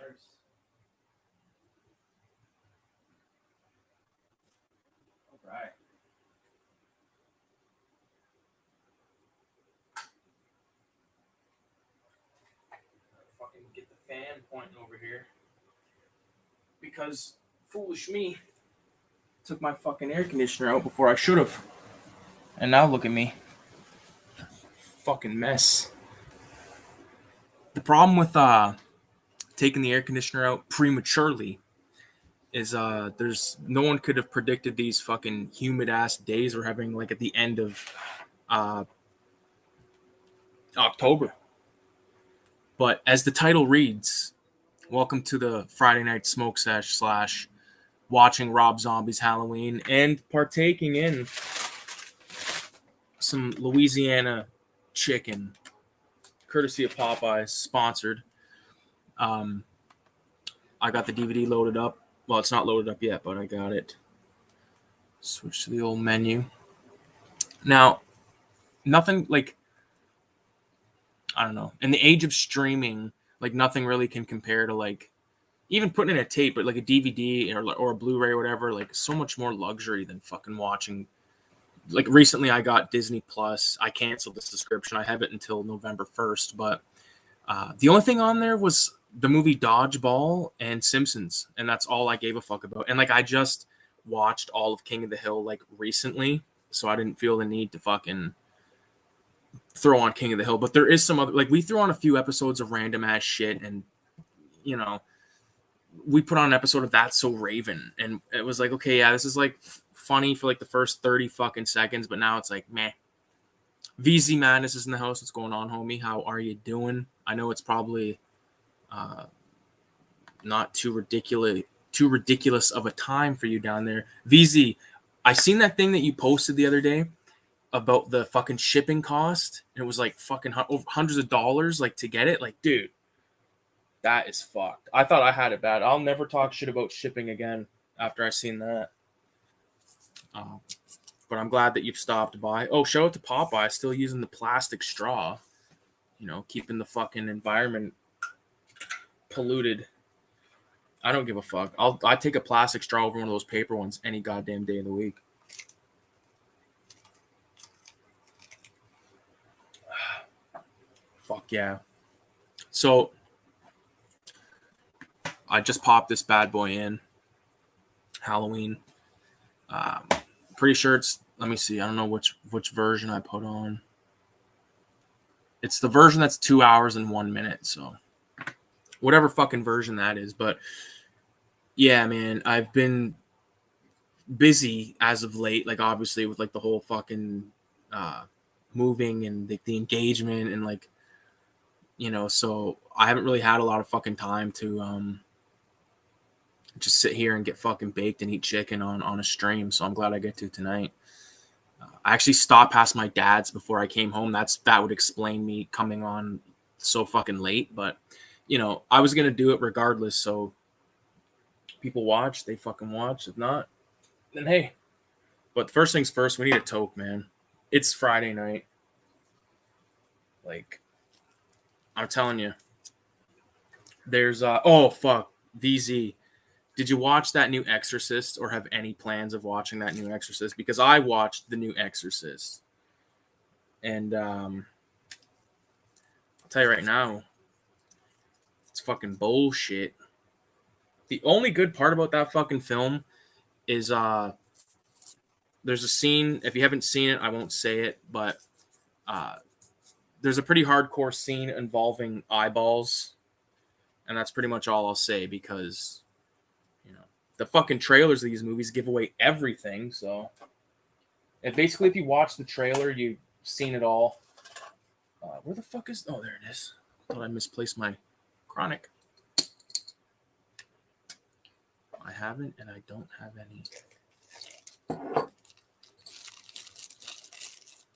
matters. All right. Fucking get the fan pointing over here. Because foolish me took my fucking air conditioner out before I should have. And now look at me. Fucking mess. The problem with taking the air conditioner out prematurely is there's no one could have predicted these fucking humid ass days we're having like at the end of October. But as the title reads, welcome to the Friday night smoke sesh / watching Rob Zombie's Halloween and partaking in some Louisiana chicken, courtesy of Popeyes, sponsored. I got the DVD loaded up. Well, it's not loaded up yet, but I got it. Switch to the old menu. Now, nothing like, I don't know. In the age of streaming, like nothing really can compare to like, even putting in a tape, but like a DVD or a Blu-ray or whatever, like so much more luxury than fucking watching. Like recently I got Disney Plus. I canceled the subscription. I have it until November 1st, but the only thing on there was the movie Dodgeball and Simpsons, and that's all I gave a fuck about. And like I just watched all of King of the Hill like recently, so I didn't feel the need to fucking throw on King of the Hill. But there is some other, like we threw on a few episodes of random ass shit, and you know, we put on an episode of That's So Raven, and it was like, okay, yeah, this is like funny for like the first 30 fucking seconds, but now it's like meh. VZ Madness is in the house. What's going on, homie? How are you doing? I know it's probably not too ridiculous of a time for you down there. VZ, I seen that thing that you posted the other day about the fucking shipping cost. And it was like fucking hundreds of dollars like to get it. Like, dude, that is fucked. I thought I had it bad. I'll never talk shit about shipping again after I seen that. But I'm glad that you've stopped by. Oh, shout out to Popeye, still using the plastic straw. You know, keeping the fucking environment polluted. I don't give a fuck. I take a plastic straw over one of those paper ones any goddamn day of the week. Fuck yeah. So I just popped this bad boy in. Halloween. Pretty sure it's, let me see. I don't know which version I put on. It's the version that's 2 hours and 1 minute. So whatever fucking version that is. But yeah, man, I've been busy as of late. Like obviously with like the whole fucking moving and the engagement and like, you know, so I haven't really had a lot of fucking time to just sit here and get fucking baked and eat chicken on a stream. So I'm glad I get to tonight. I actually stopped past my dad's before I came home. That would explain me coming on so fucking late. But, you know, I was going to do it regardless. So people watch, they fucking watch. If not, then hey. But first things first, we need a toke, man. It's Friday night. Like, I'm telling you. There's, oh, fuck, VZ. Did you watch that new Exorcist or have any plans of watching that new Exorcist? Because I watched the new Exorcist. And I'll tell you right now, it's fucking bullshit. The only good part about that fucking film is there's a scene, if you haven't seen it, I won't say it, but there's a pretty hardcore scene involving eyeballs. And that's pretty much all I'll say because the fucking trailers of these movies give away everything. So, and basically, if you watch the trailer, you've seen it all. Where the fuck is? Oh, there it is. Thought I misplaced my chronic. I haven't, and I don't have any.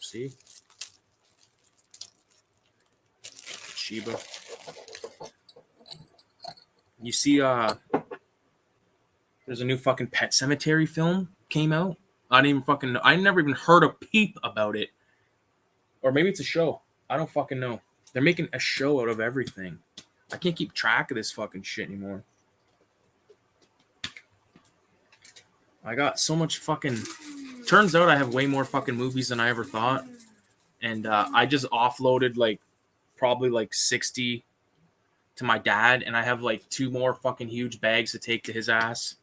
See, Shiba. You see, there's a new fucking Pet Cemetery film came out. I never even heard a peep about it. Or maybe it's a show. I don't fucking know. They're making a show out of everything. I can't keep track of this fucking shit anymore. I got so much fucking... Turns out I have way more fucking movies than I ever thought. And I just offloaded like probably like 60 to my dad. And I have like 2 more fucking huge bags to take to his ass.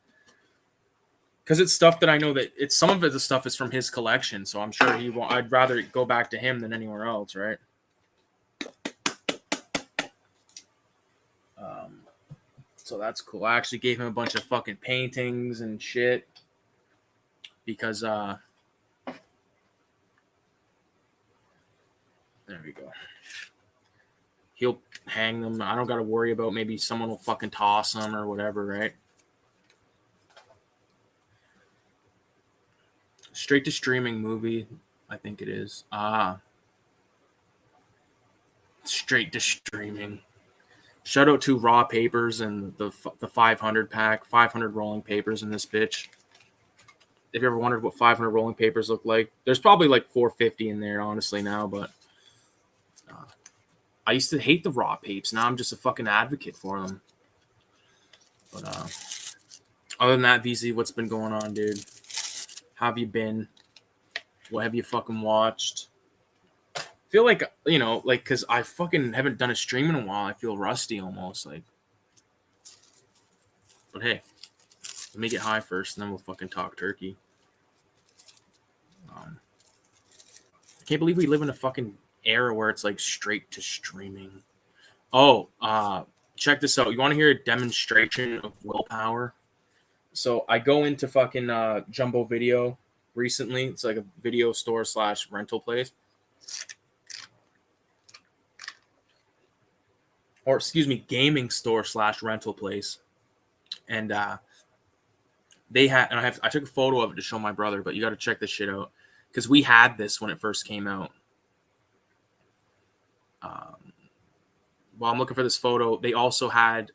Because it's stuff that I know that it's... Some of it, the stuff is from his collection. So I'm sure he won't... I'd rather go back to him than anywhere else, right? So that's cool. I actually gave him a bunch of fucking paintings and shit. Because, there we go. He'll hang them. I don't got to worry about maybe someone will fucking toss them or whatever, right? Straight to streaming movie, I think it is. Straight to streaming. Shout out to Raw Papers and the 500 pack, 500 rolling papers in this bitch. If you ever wondered what 500 rolling papers look like, there's probably like 450 in there, honestly, now. But I used to hate the Raw papes. Now I'm just a fucking advocate for them. But other than that, VZ, what's been going on, dude? How have you been? What have you fucking watched? I feel like, you know, like, because I fucking haven't done a stream in a while. I feel rusty almost, like. But hey, let me get high first, and then we'll fucking talk turkey. I can't believe we live in a fucking era where it's like straight to streaming. Oh, check this out. You want to hear a demonstration of willpower? So I go into fucking Jumbo Video recently. It's like a video store / rental place. Or excuse me, gaming store / rental place. And they had, and I took a photo of it to show my brother, but you got to check this shit out because we had this when it first came out. While I'm looking for this photo, they also had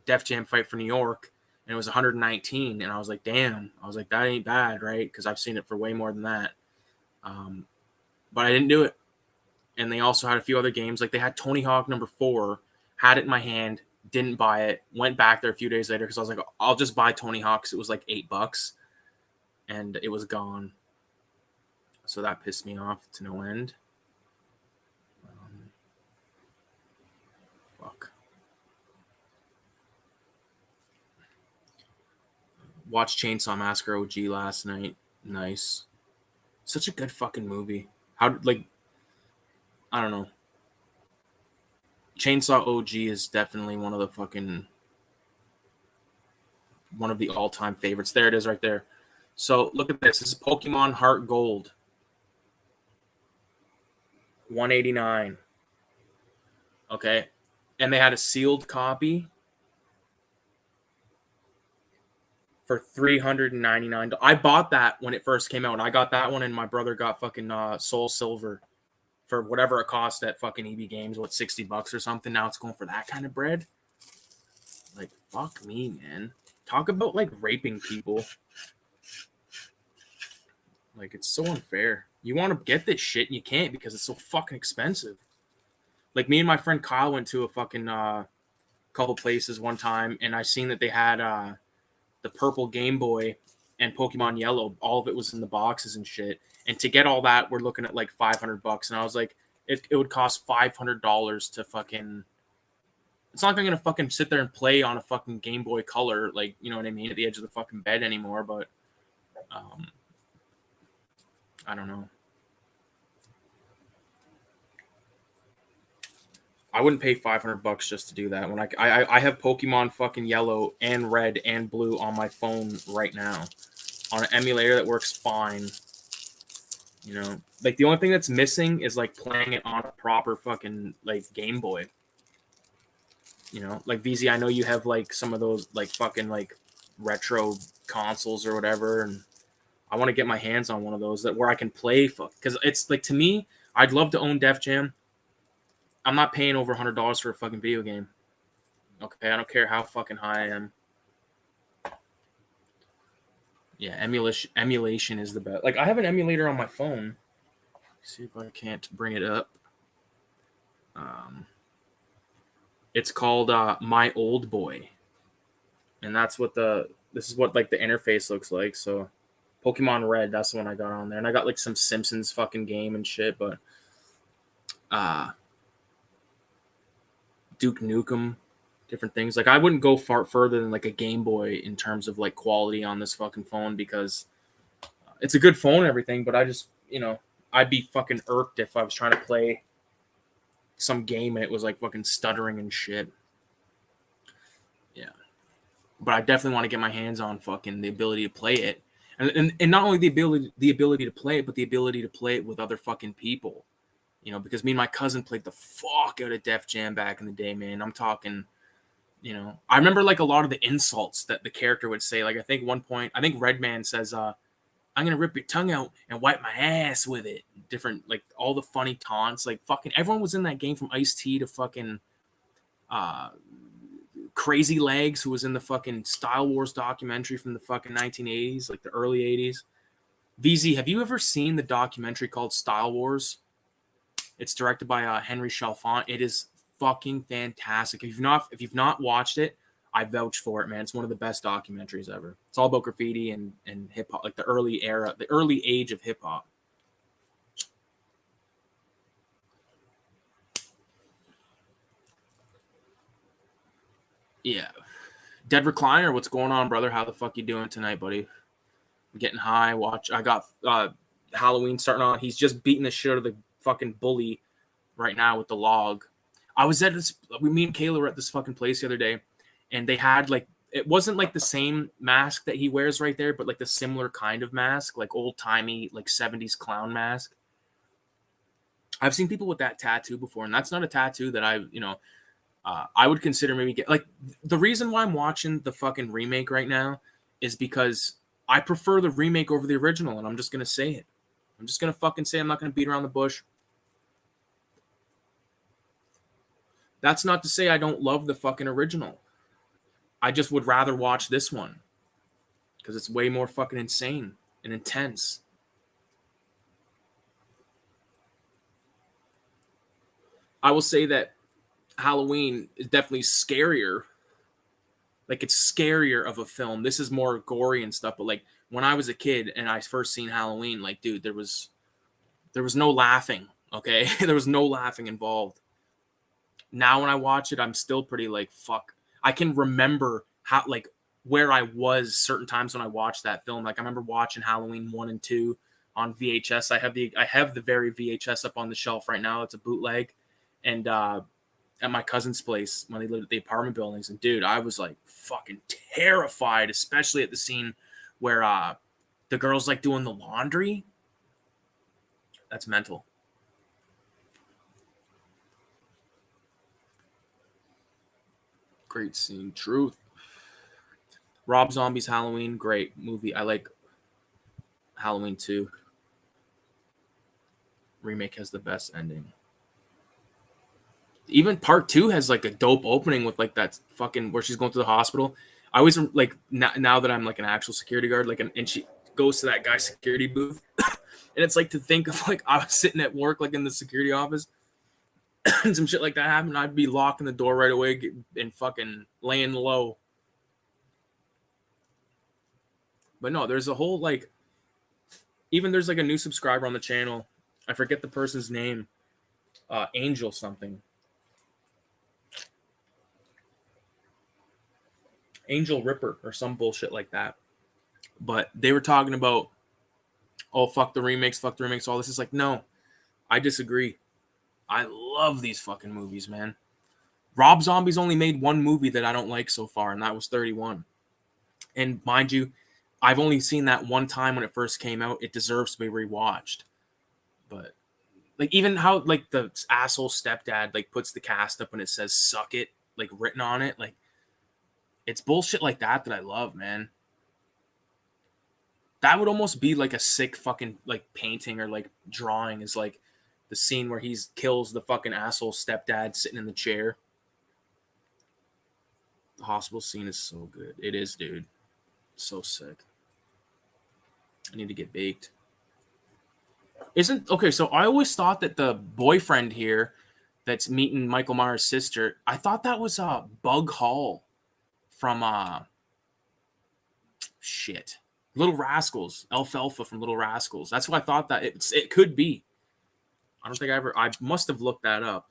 Def Jam Fight for New York, and it was 119, and I was like, damn. I was like, that ain't bad, right? Because I've seen it for way more than that. But I didn't do it. And they also had a few other games. Like they had Tony Hawk number 4, had it in my hand, didn't buy it, went back there a few days later because I was like, I'll just buy Tony Hawk because it was like $8, and it was gone. So that pissed me off to no end. Fuck. Watched Chainsaw Massacre OG last night. Nice. Such a good fucking movie. How, like, I don't know. Chainsaw OG is definitely one of the all-time favorites. There it is right there. So look at this. This is Pokemon Heart Gold. $189. Okay. And they had a sealed copy for $399. I bought that when it first came out. I got that one, and my brother got fucking Soul Silver for whatever it cost at fucking EB Games, what, $60 or something. Now it's going for that kind of bread. Like, fuck me, man. Talk about like raping people. Like, it's so unfair. You want to get this shit and you can't because it's so fucking expensive. Like, me and my friend Kyle went to a fucking couple places one time, and I seen that they had the purple Game Boy and Pokemon Yellow. All of it was in the boxes and shit. And to get all that, we're looking at like $500. And I was like, it would cost $500 to fucking... It's not like I'm going to fucking sit there and play on a fucking Game Boy Color, like, you know what I mean, at the edge of the fucking bed anymore, but I don't know. I wouldn't pay $500 just to do that. When I have Pokemon fucking Yellow and Red and Blue on my phone right now on an emulator that works fine. You know, like the only thing that's missing is like playing it on a proper fucking like Game Boy. You know, like VZ, I know you have like some of those like fucking like retro consoles or whatever, and I want to get my hands on one of those that where I can play because it's like, to me, I'd love to own Def Jam. I'm not paying over $100 for a fucking video game. Okay, I don't care how fucking high I am. Yeah, emulation is the best. Like, I have an emulator on my phone. Let's see if I can't bring it up. It's called My Old Boy, and that's what this is what like the interface looks like. So Pokemon Red, that's the one I got on there, and I got like some Simpsons fucking game and shit, but Duke Nukem, different things. Like I wouldn't go far further than like a Game Boy in terms of like quality on this fucking phone, because it's a good phone and everything, but I just, I'd be fucking irked if I was trying to play some game and it was like fucking stuttering and shit. Yeah. But I definitely want to get my hands on fucking the ability to play it. And not only the ability to play it, but the ability to play it with other fucking people. Because me and my cousin played the fuck out of Def Jam back in the day, man. I'm talking, I remember like a lot of the insults that the character would say. Like I think one point, I think Redman says, I'm gonna rip your tongue out and wipe my ass with it. Different, like all the funny taunts. Like fucking everyone was in that game, from Ice-T to fucking Crazy Legs, who was in the fucking Style Wars documentary from the fucking 1980s, like the early 80s. VZ, have you ever seen the documentary called Style Wars? It's directed by Henry Chalfant. It is fucking fantastic. If you've not watched it, I vouch for it, man. It's one of the best documentaries ever. It's all about graffiti and hip hop, like the early era, the early age of hip hop. Yeah. Dead Recliner, what's going on, brother? How the fuck you doing tonight, buddy? I'm getting high. I got Halloween starting on. He's just beating the shit out of the fucking bully right now with the log. I was at this. Me and Kayla were at this fucking place the other day, and they had like, it wasn't like the same mask that he wears right there, but like the similar kind of mask, like old timey, like 70s clown mask. I've seen people with that tattoo before, and that's not a tattoo that I would consider maybe get. Like the reason why I'm watching the fucking remake right now is because I prefer the remake over the original, and I'm just gonna say it. I'm just gonna fucking say, I'm not gonna beat around the bush. That's not to say I don't love the fucking original. I just would rather watch this one because it's way more fucking insane and intense. I will say that Halloween is definitely scarier. Like it's scarier of a film. This is more gory and stuff, but like when I was a kid and I first seen Halloween, like dude, there was no laughing, okay? There was no laughing involved. Now when I watch it, I'm still pretty like fuck. I can remember how like where I was certain times when I watched that film. Like I remember watching Halloween 1 and 2 on VHS. I have the very VHS up on the shelf right now. It's a bootleg. And at my cousin's place when they lived at the apartment buildings. And dude, I was like fucking terrified, especially at the scene where the girl's like doing the laundry. That's mental. Great scene. Truth. Rob Zombie's Halloween, great movie. I like Halloween 2. Remake has the best ending. Even part 2 has like a dope opening with like that fucking where she's going to the hospital. I always like now that I'm like an actual security guard, like and she goes to that guy's security booth, and it's like to think of like I was sitting at work like in the security office, and some shit like that happened. I'd be locking the door right away and fucking laying low. But no, there's a whole like, even there's like a new subscriber on the channel. I forget the person's name. Angel something. Angel Ripper or some bullshit like that. But they were talking about, oh, fuck the remakes, all this. Is like, no, I disagree. I love these fucking movies, man. Rob Zombie's only made one movie that I don't like so far, and that was 31. And mind you, I've only seen that one time when it first came out. It deserves to be rewatched. But like even how like the asshole stepdad like puts the cast up and it says "suck it" like written on it, like it's bullshit like that I love, man. That would almost be like a sick fucking like painting or like drawing, is like the scene where he kills the fucking asshole stepdad sitting in the chair. The hospital scene is so good. It is, dude. So sick. I need to get baked. Isn't okay, so I always thought that the boyfriend here that's meeting Michael Myers' sister. I thought that was Bug Hall from shit. Little Rascals, Alfalfa from Little Rascals. That's what I thought that it could be. I don't think I must have looked that up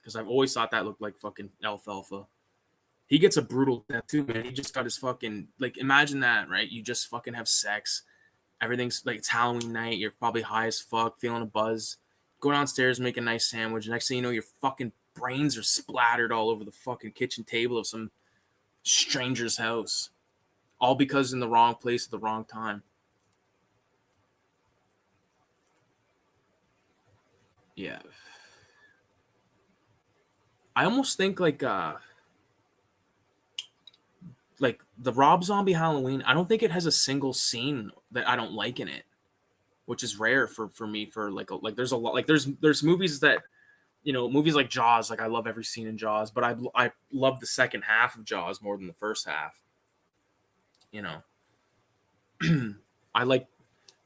because I've always thought that looked like fucking Alfalfa. He gets a brutal death too, man. He just got his fucking, like, imagine that, right? You just fucking have sex. Everything's like, it's Halloween night. You're probably high as fuck, feeling a buzz. Go downstairs, make a nice sandwich. Next thing you know, your fucking brains are splattered all over the fucking kitchen table of some stranger's house. All because in the wrong place at the wrong time. Yeah. I almost think like the Rob Zombie Halloween, I don't think it has a single scene that I don't like in it, which is rare for me. For like there's a lot, like there's movies that, you know, movies like Jaws, like I love every scene in Jaws, but I love the second half of Jaws more than the first half. You know, I like,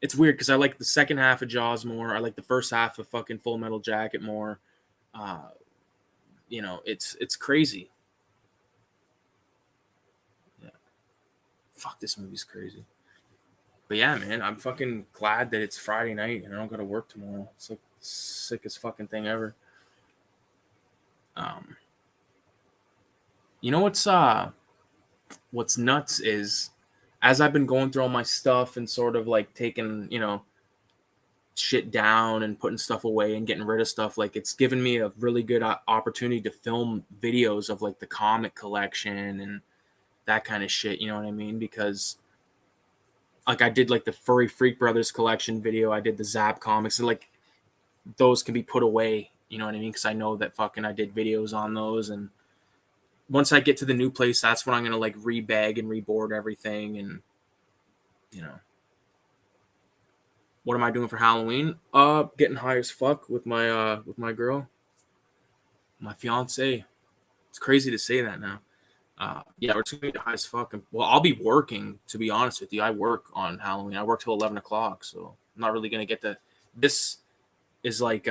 it's weird because I like the second half of Jaws more. I like the first half of fucking Full Metal Jacket more. You know, it's crazy. Yeah. Fuck, this movie's crazy. But yeah, man, I'm fucking glad that it's Friday night and I don't got to work tomorrow. It's like the sickest fucking thing ever. You know what's nuts is, as I've been going through all my stuff and sort of like taking, you know, shit down and putting stuff away and getting rid of stuff, like it's given me a really good opportunity to film videos of like the comic collection and that kind of shit, you know what I mean? Because like I did like the Furry Freak Brothers collection video, I did the Zap comics, and like those can be put away, you know what I mean? Because I know that fucking I did videos on those, and once I get to the new place, that's when I'm gonna like rebag and reboard everything. And you know, what am I doing for Halloween? Getting high as fuck with my girl, my fiance. It's crazy to say that now. Yeah, we're just gonna get high as fuck. Well, I'll be working, to be honest with you. I work on Halloween. I work till 11 o'clock, so I'm not really gonna get to. This is like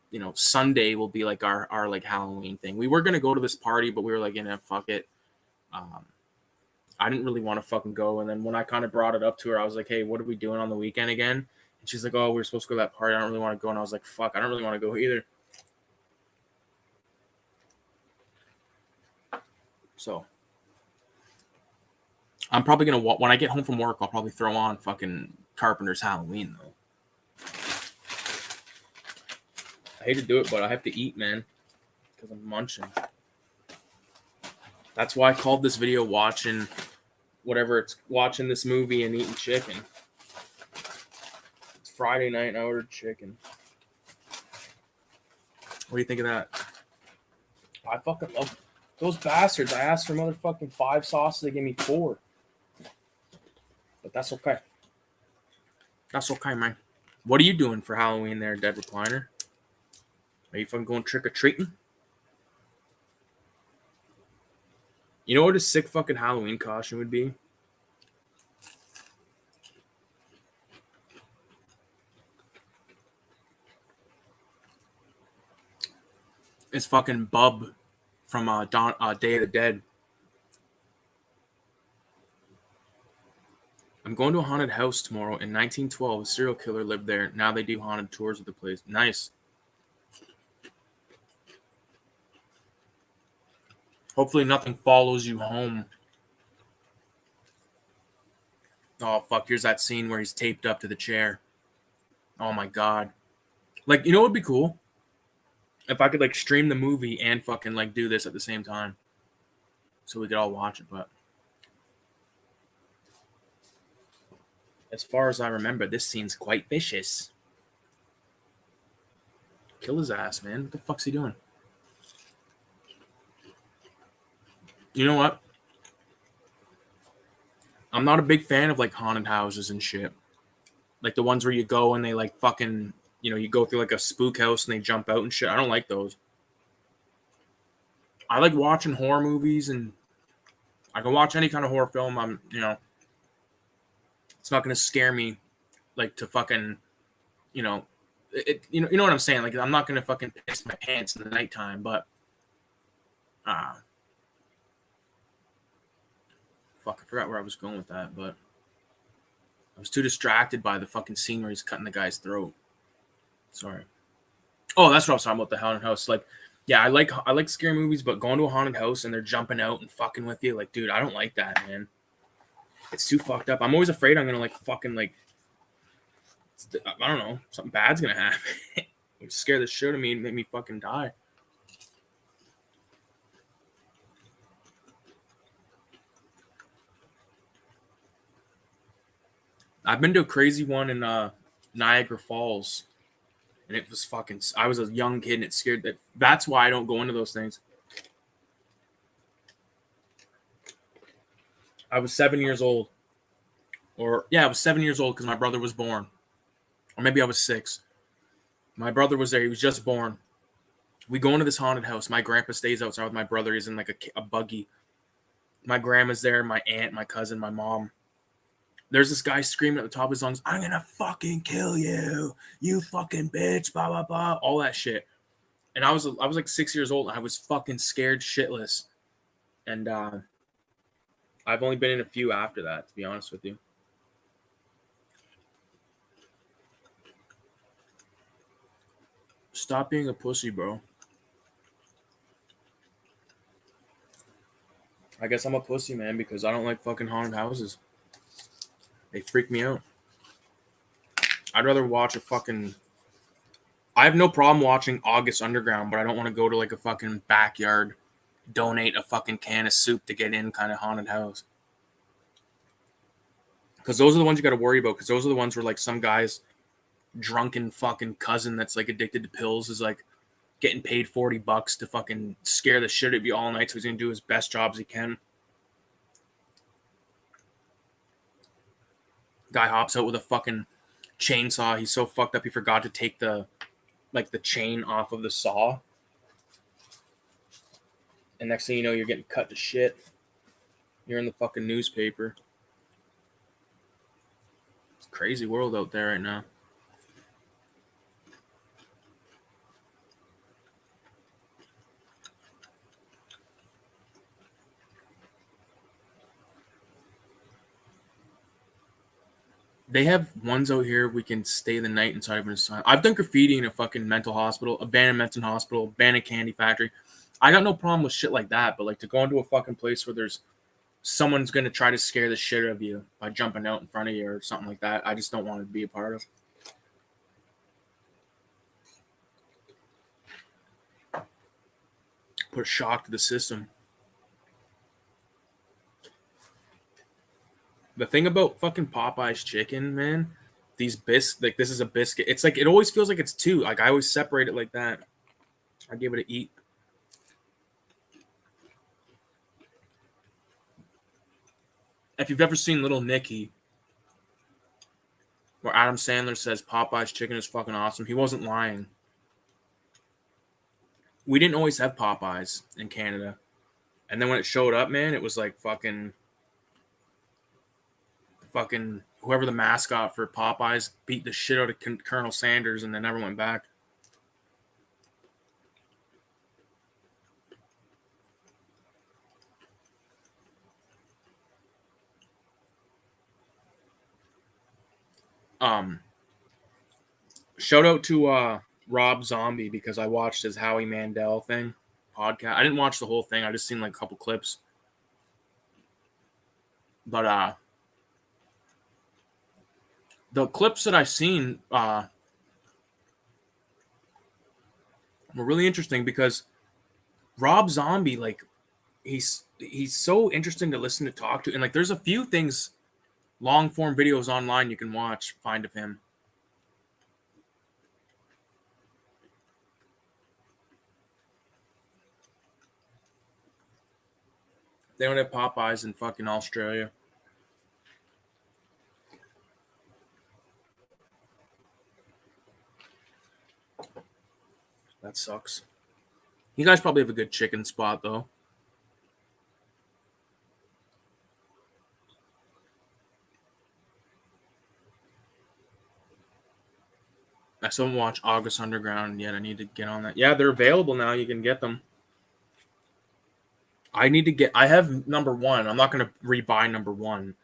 you know, Sunday will be like our like Halloween thing. We were gonna go to this party, but we were like, you know, fuck it. I didn't really want to fucking go. And then when I kind of brought it up to her, I was like, hey, what are we doing on the weekend again? And she's like, oh, we were supposed to go to that party. I don't really want to go. And I was like, fuck, I don't really want to go either. So I'm probably gonna, when I get home from work, I'll probably throw on fucking Carpenter's Halloween though. I hate to do it, but I have to eat, man, because I'm munching. That's why I called this video watching whatever it's watching this movie and eating chicken. It's Friday night and I ordered chicken. What do you think of that? I fucking love those bastards. I asked for motherfucking 5 sauces. They gave me 4. But that's okay. That's okay, man. What are you doing for Halloween there, Dead Recliner? Are you fucking going trick-or-treating? You know what a sick fucking Halloween costume would be? It's fucking Bub from Day of the Dead. I'm going to a haunted house tomorrow. In 1912, a serial killer lived there. Now they do haunted tours of the place. Nice. Hopefully nothing follows you home. Oh, fuck. Here's that scene where he's taped up to the chair. Oh, my God. Like, you know what would be cool? If I could, like, stream the movie and fucking, like, do this at the same time. So we could all watch it, but... as far as I remember, this scene's quite vicious. Kill his ass, man. What the fuck's he doing? You know what? I'm not a big fan of, like, haunted houses and shit. Like, the ones where you go and they, like, fucking... you know, you go through, like, a spook house and they jump out and shit. I don't like those. I like watching horror movies, and I can watch any kind of horror film. I'm, you know... it's not going to scare me, like, to fucking, you know, you know what I'm saying? Like, I'm not gonna fucking piss my pants in the nighttime, but fuck, I forgot where I was going with that, but I was too distracted by the fucking scene where he's cutting the guy's throat. Sorry. Oh, that's what I was talking about, the haunted house. Like, yeah, I like scary movies, but going to a haunted house and they're jumping out and fucking with you, like, dude, I don't like that, man. It's too fucked up. I'm always afraid I'm gonna like fucking like, I don't know, something bad's gonna happen. Scare the shit out of me and make me fucking die. I've been to a crazy one in Niagara Falls, and it was fucking. I was a young kid, and it scared that. That's why I don't go into those things. I was 7 years old, I was 7 years old because my brother was born, or maybe I was 6. My brother was there; he was just born. We go into this haunted house. My grandpa stays outside with my brother. He's in like a buggy. My grandma's there, my aunt, my cousin, my mom. There's this guy screaming at the top of his lungs, "I'm gonna fucking kill you, you fucking bitch, blah blah blah," all that shit. And I was like 6 years old, and I was fucking scared shitless. And I've only been in a few after that, to be honest with you. Stop being a pussy, bro. I guess I'm a pussy, man, because I don't like fucking haunted houses. They freak me out. I'd rather watch a fucking. I have no problem watching August Underground, but I don't want to go to like a fucking backyard, donate a fucking can of soup to get in kind of haunted house. Because those are the ones you got to worry about. Because those are the ones where like some guy's drunken fucking cousin that's like addicted to pills is like getting paid $40 to fucking scare the shit out of you all night. So he's gonna do his best job as he can. Guy hops out with a fucking chainsaw. He's so fucked up he forgot to take the chain off of the saw. And next thing you know, you're getting cut to shit. You're in the fucking newspaper. It's a crazy world out there right now. They have ones out here we can stay the night inside of an asylum. I've done graffiti in a fucking mental hospital, abandoned mental hospital, abandoned candy factory. I got no problem with shit like that, but like to go into a fucking place where there's someone's gonna try to scare the shit out of you by jumping out in front of you or something like that, I just don't want to be a part of. Put a shock to the system. The thing about fucking Popeye's chicken, man, these like this is a biscuit. It's like it always feels like it's two. Like I always separate it like that. I give it a eat. If you've ever seen Little Nicky, where Adam Sandler says Popeye's chicken is fucking awesome, he wasn't lying. We didn't always have Popeyes in Canada, and then when it showed up, man, it was like fucking whoever the mascot for Popeyes beat the shit out of Colonel Sanders, and they never went back. Shout out to Rob Zombie because I watched his Howie Mandel thing podcast. I didn't watch the whole thing. I just seen like a couple clips. But the clips that I've seen were really interesting because Rob Zombie, like, he's so interesting to listen to, talk to, and like there's a few things, long form videos online you can find of him. They don't have Popeyes in fucking Australia. That sucks. You guys probably have a good chicken spot though. I still haven't watched August Underground yet. I need to get on that. Yeah, they're available now. You can get them. I have number one. I'm not going to rebuy number one,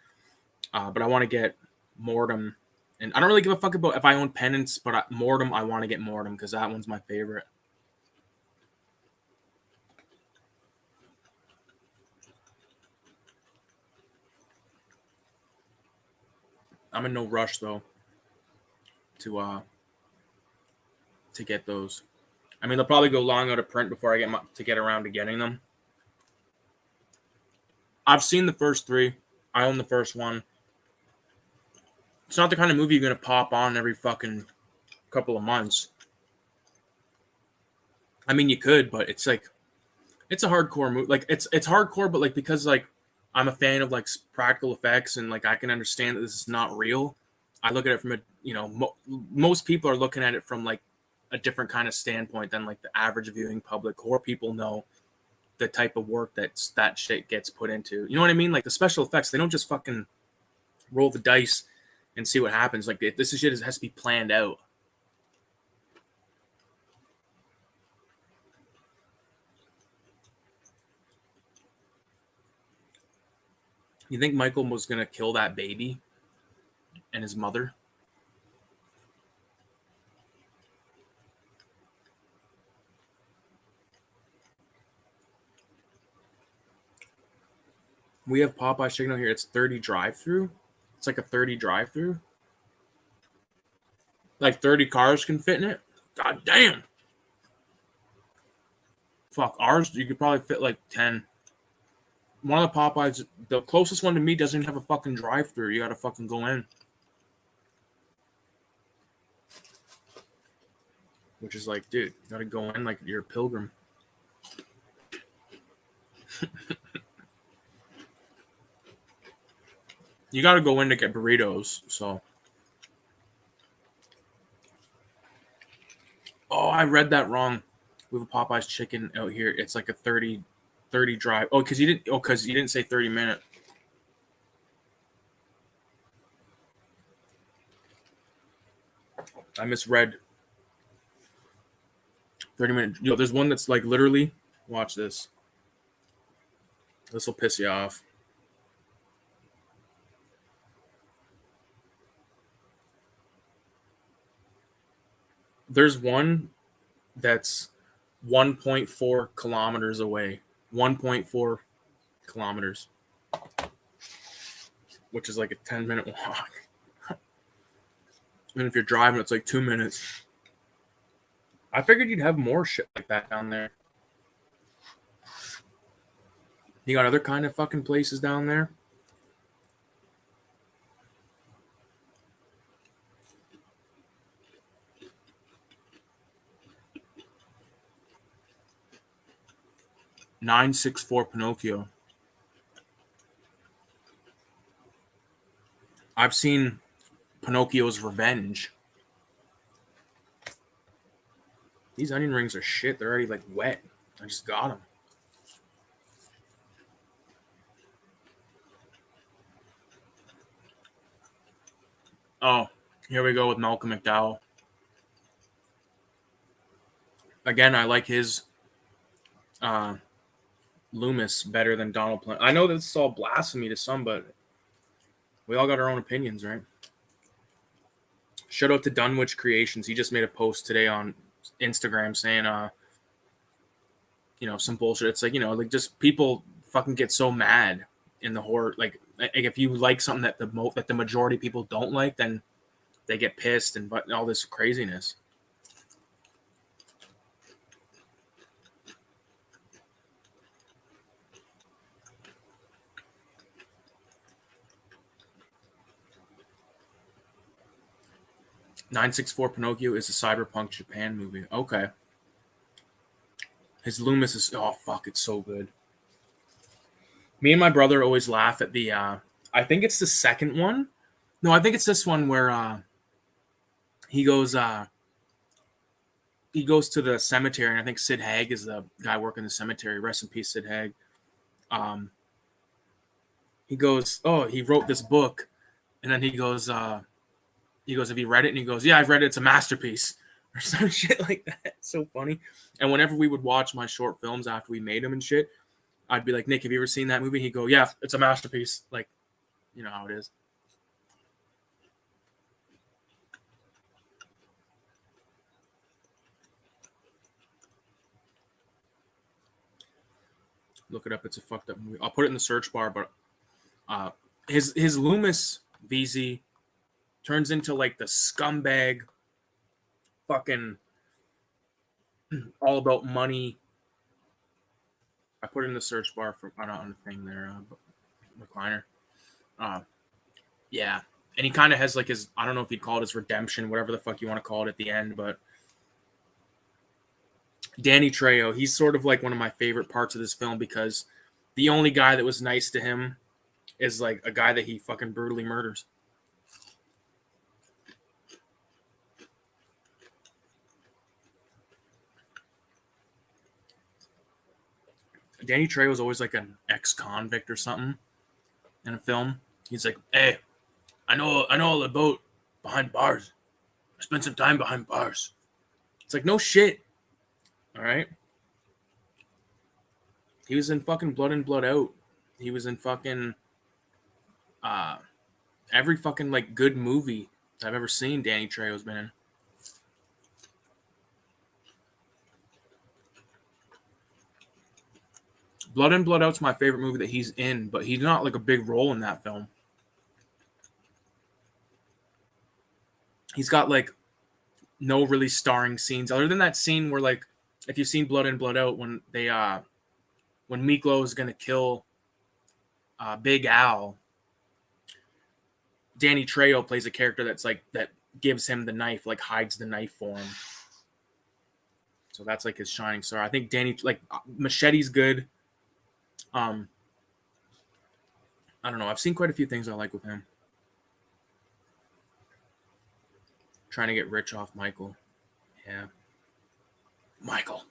but I want to get Mortem. And I don't really give a fuck about if I own Penance, but Mortem, I want to get Mortem because that one's my favorite. I'm in no rush though to get those. I mean, they'll probably go long out of print before I get around to getting them. I've seen the first three. I own the first one. It's not the kind of movie you're gonna pop on every fucking couple of months. I mean, you could, but it's like it's a hardcore movie. Like it's hardcore, but like because like I'm a fan of like practical effects and like I can understand that this is not real. I look at it from a most people are looking at it from like a different kind of standpoint than like the average viewing public. Horror people know the type of work that shit gets put into. You know what I mean? Like the special effects, they don't just fucking roll the dice and see what happens. Like this shit has to be planned out. You think Michael was gonna kill that baby and his mother? We have Popeye chicken here. It's 30 drive-through. It's like a 30 drive-through. Like 30 cars can fit in it. God damn. Fuck, ours, you could probably fit like 10. One of the Popeyes, the closest one to me doesn't have a fucking drive-through. You gotta fucking go in. Which is like, dude, you gotta go in like you're a pilgrim. You gotta go in to get burritos, so. Oh, I read that wrong. We have a Popeyes chicken out here. It's like a 30 drive. Oh, because you didn't say 30 minute. I misread. 30 minute. There's one that's like literally. Watch this. This will piss you off. There's one that's 1.4 kilometers away. 1.4 kilometers. Which is like a 10-minute walk. And if you're driving, it's like 2 minutes. I figured you'd have more shit like that down there. You got other kind of fucking places down there? "964 Pinocchio." I've seen Pinocchio's Revenge. These onion rings are shit. They're already like wet. I just got them. Oh, here we go with Malcolm McDowell. Again, I like his Loomis better than Donald Plum. I know this is all blasphemy to some, but we all got our own opinions, right? Shout out to Dunwich Creations. He just made a post today on Instagram saying, some bullshit. It's like, like just people fucking get so mad in the horror. Like if you like something that the majority of people don't like, then they get pissed and all this craziness. "964 Pinocchio" is a cyberpunk Japan movie. Okay. His Loomis is it's so good. Me and my brother always laugh at the I think it's the second one. No, I think it's this one where he goes to the cemetery, and I think Sid Haig is the guy working the cemetery. Rest in peace, Sid Haig. He goes, he wrote this book, and then he goes, he goes, have you read it? And he goes, yeah, I've read it. It's a masterpiece. Or some shit like that. It's so funny. And whenever we would watch my short films after we made them and shit, I'd be like, Nick, have you ever seen that movie? He'd go, yeah, it's a masterpiece. Like, you know how it is. Look it up. It's a fucked up movie. I'll put it in the search bar, but his Loomis VZ turns into like the scumbag fucking all about money. I put it in the search bar for on the thing there, recliner. Yeah, and he kind of has like his, I don't know if he'd call it his redemption, whatever the fuck you want to call it at the end, but Danny Trejo, he's sort of like one of my favorite parts of this film because the only guy that was nice to him is like a guy that he fucking brutally murders. Danny Trejo was always like an ex-convict or something in a film. He's like, hey, I know all about behind bars. I spent some time behind bars. It's like, no shit. All right. He was in fucking Blood In, Blood Out. He was in fucking every fucking like good movie I've ever seen. Danny Trejo's been in. Blood In, Blood Out's my favorite movie that he's in, but he's not like a big role in that film. He's got like no really starring scenes other than that scene where, like, if you've seen Blood In, Blood Out, when they when Miklo is gonna kill Big Al, Danny Trejo plays a character that's like that gives him the knife, like hides the knife for him. So that's like his shining star. I think Danny, like, Machete's good. I don't know. I've seen quite a few things I like with him. Trying to get rich off Michael. Yeah. Michael.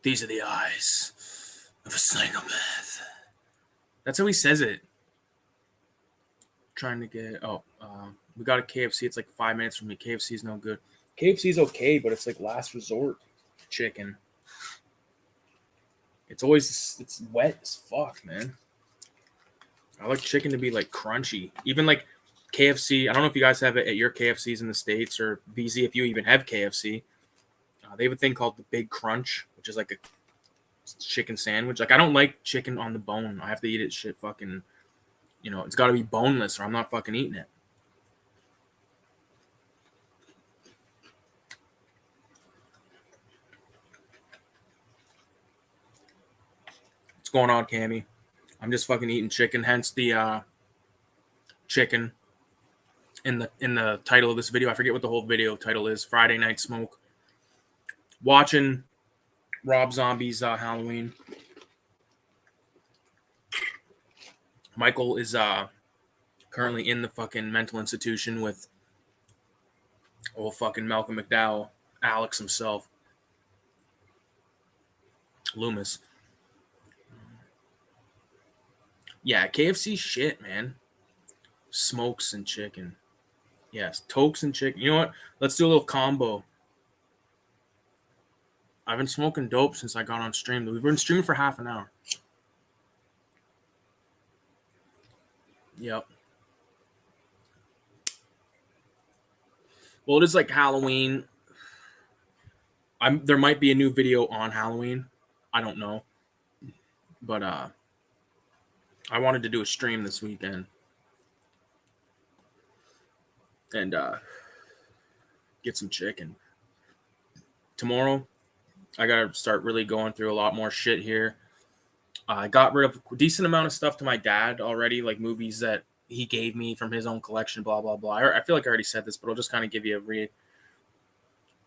These are the eyes of a psychopath. That's how he says it. Trying to get... we got a KFC. It's like 5 minutes from me. KFC's no good. KFC's okay, but it's like last resort chicken. It's wet as fuck, man. I like chicken to be like crunchy. Even like KFC. I don't know if you guys have it at your KFCs in the States or VZ if you even have KFC. They have a thing called the Big Crunch, which is like a chicken sandwich. Like, I don't like chicken on the bone. I have to eat it shit fucking, it's got to be boneless or I'm not fucking eating it. What's going on, Cammy? I'm just fucking eating chicken, hence the chicken in the title of this video. I forget what the whole video title is. Friday Night Smoke. Watching Rob Zombie's Halloween. Michael is currently in the fucking mental institution with old fucking Malcolm McDowell, Alex himself, Loomis. Yeah, KFC shit, man. Smokes and chicken. Yes, tokes and chicken. You know what? Let's do a little combo. I've been smoking dope since I got on stream. We've been streaming for half an hour. Yep. Well, it is like Halloween. There might be a new video on Halloween. I don't know. But I wanted to do a stream this weekend. And get some chicken. Tomorrow, I got to start really going through a lot more shit here. I got rid of a decent amount of stuff to my dad already, like movies that he gave me from his own collection, blah, blah, blah. I feel like I already said this, but I'll just kind of give you a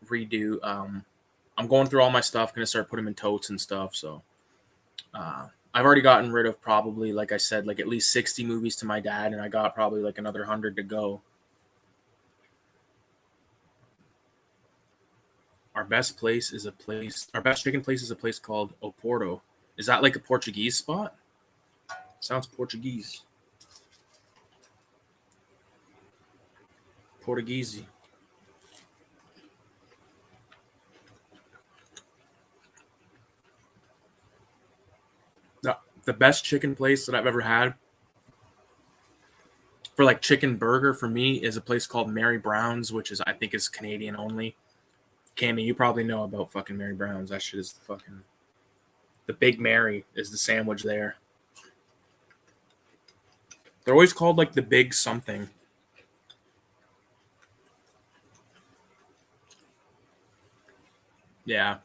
redo. I'm going through all my stuff, going to start putting them in totes and stuff. So I've already gotten rid of probably, like I said, like at least 60 movies to my dad, and I got probably like another 100 to go. Our best chicken place is a place called Oporto. Is that like a Portuguese spot? Sounds Portuguese. Portuguese. The best chicken place that I've ever had for like chicken burger for me is a place called Mary Brown's, which is I think is Canadian only. Cammy, you probably know about fucking Mary Brown's. That shit is the fucking the Big Mary is the sandwich there. They're always called like the Big something. Yeah.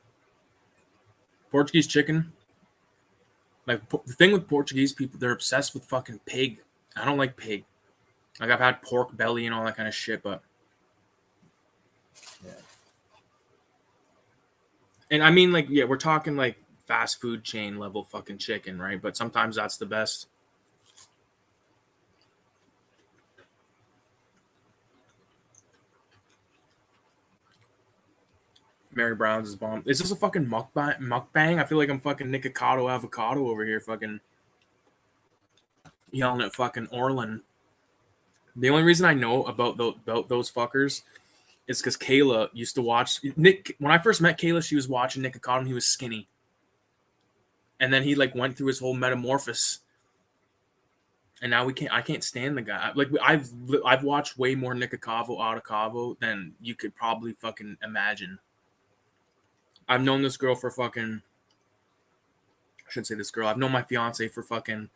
Portuguese chicken. Like the thing with Portuguese people, they're obsessed with fucking pig. I don't like pig. Like I've had pork belly and all that kind of shit, but yeah. And I mean, like, yeah, we're talking like fast food chain level fucking chicken, right? But sometimes that's the best. Mary Brown's is bomb. Is this a fucking mukbang? I feel like I'm fucking Nikocado avocado over here, fucking yelling at fucking Orlin. The only reason I know about those fuckers is because Kayla used to watch Nick. When I first met Kayla, she was watching Nikocado and he was skinny, and then he like went through his whole metamorphosis, and now I can't stand the guy. Like I've watched way more Nikocado Adicavo than you could probably fucking imagine. I've known this girl for fucking. I shouldn't say this girl. I've known my fiance for fucking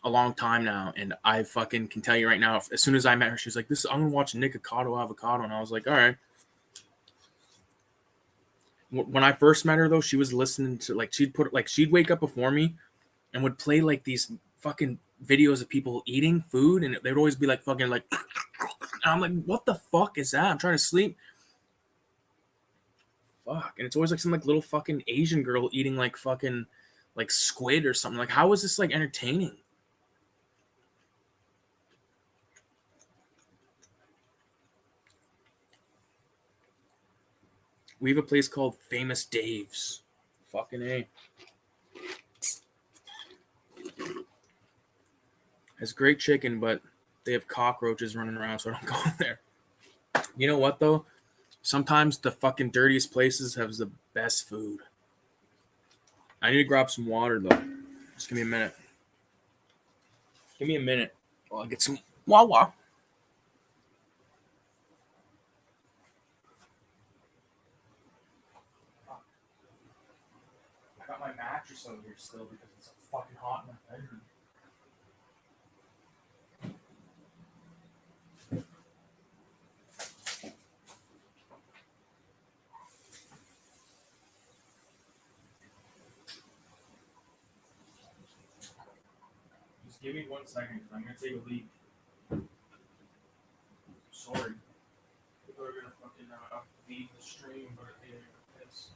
a long time now, and I fucking can tell you right now. As soon as I met her, she was like, "This I'm gonna watch Nikocado Avocado," and I was like, "All right." When I first met her, though, she was listening to like she'd wake up before me, and would play like these fucking videos of people eating food, and they'd always be like fucking like, and I'm like, "What the fuck is that?" I'm trying to sleep. Fuck, and it's always like some like little fucking Asian girl eating like fucking like squid or something. Like, how is this like entertaining? We have a place called Famous Dave's. Fucking A. Has great chicken, but they have cockroaches running around, so I don't go there. You know what, though? Sometimes the fucking dirtiest places have the best food. I need to grab some water, though. Just give me a minute. Give me a minute while I get some Wawa. I got my mattress out here still because it's fucking hot in my bedroom. Just give me 1 second because I'm going to take a leak. Sorry. People are going to fucking leave the stream, but they're piss.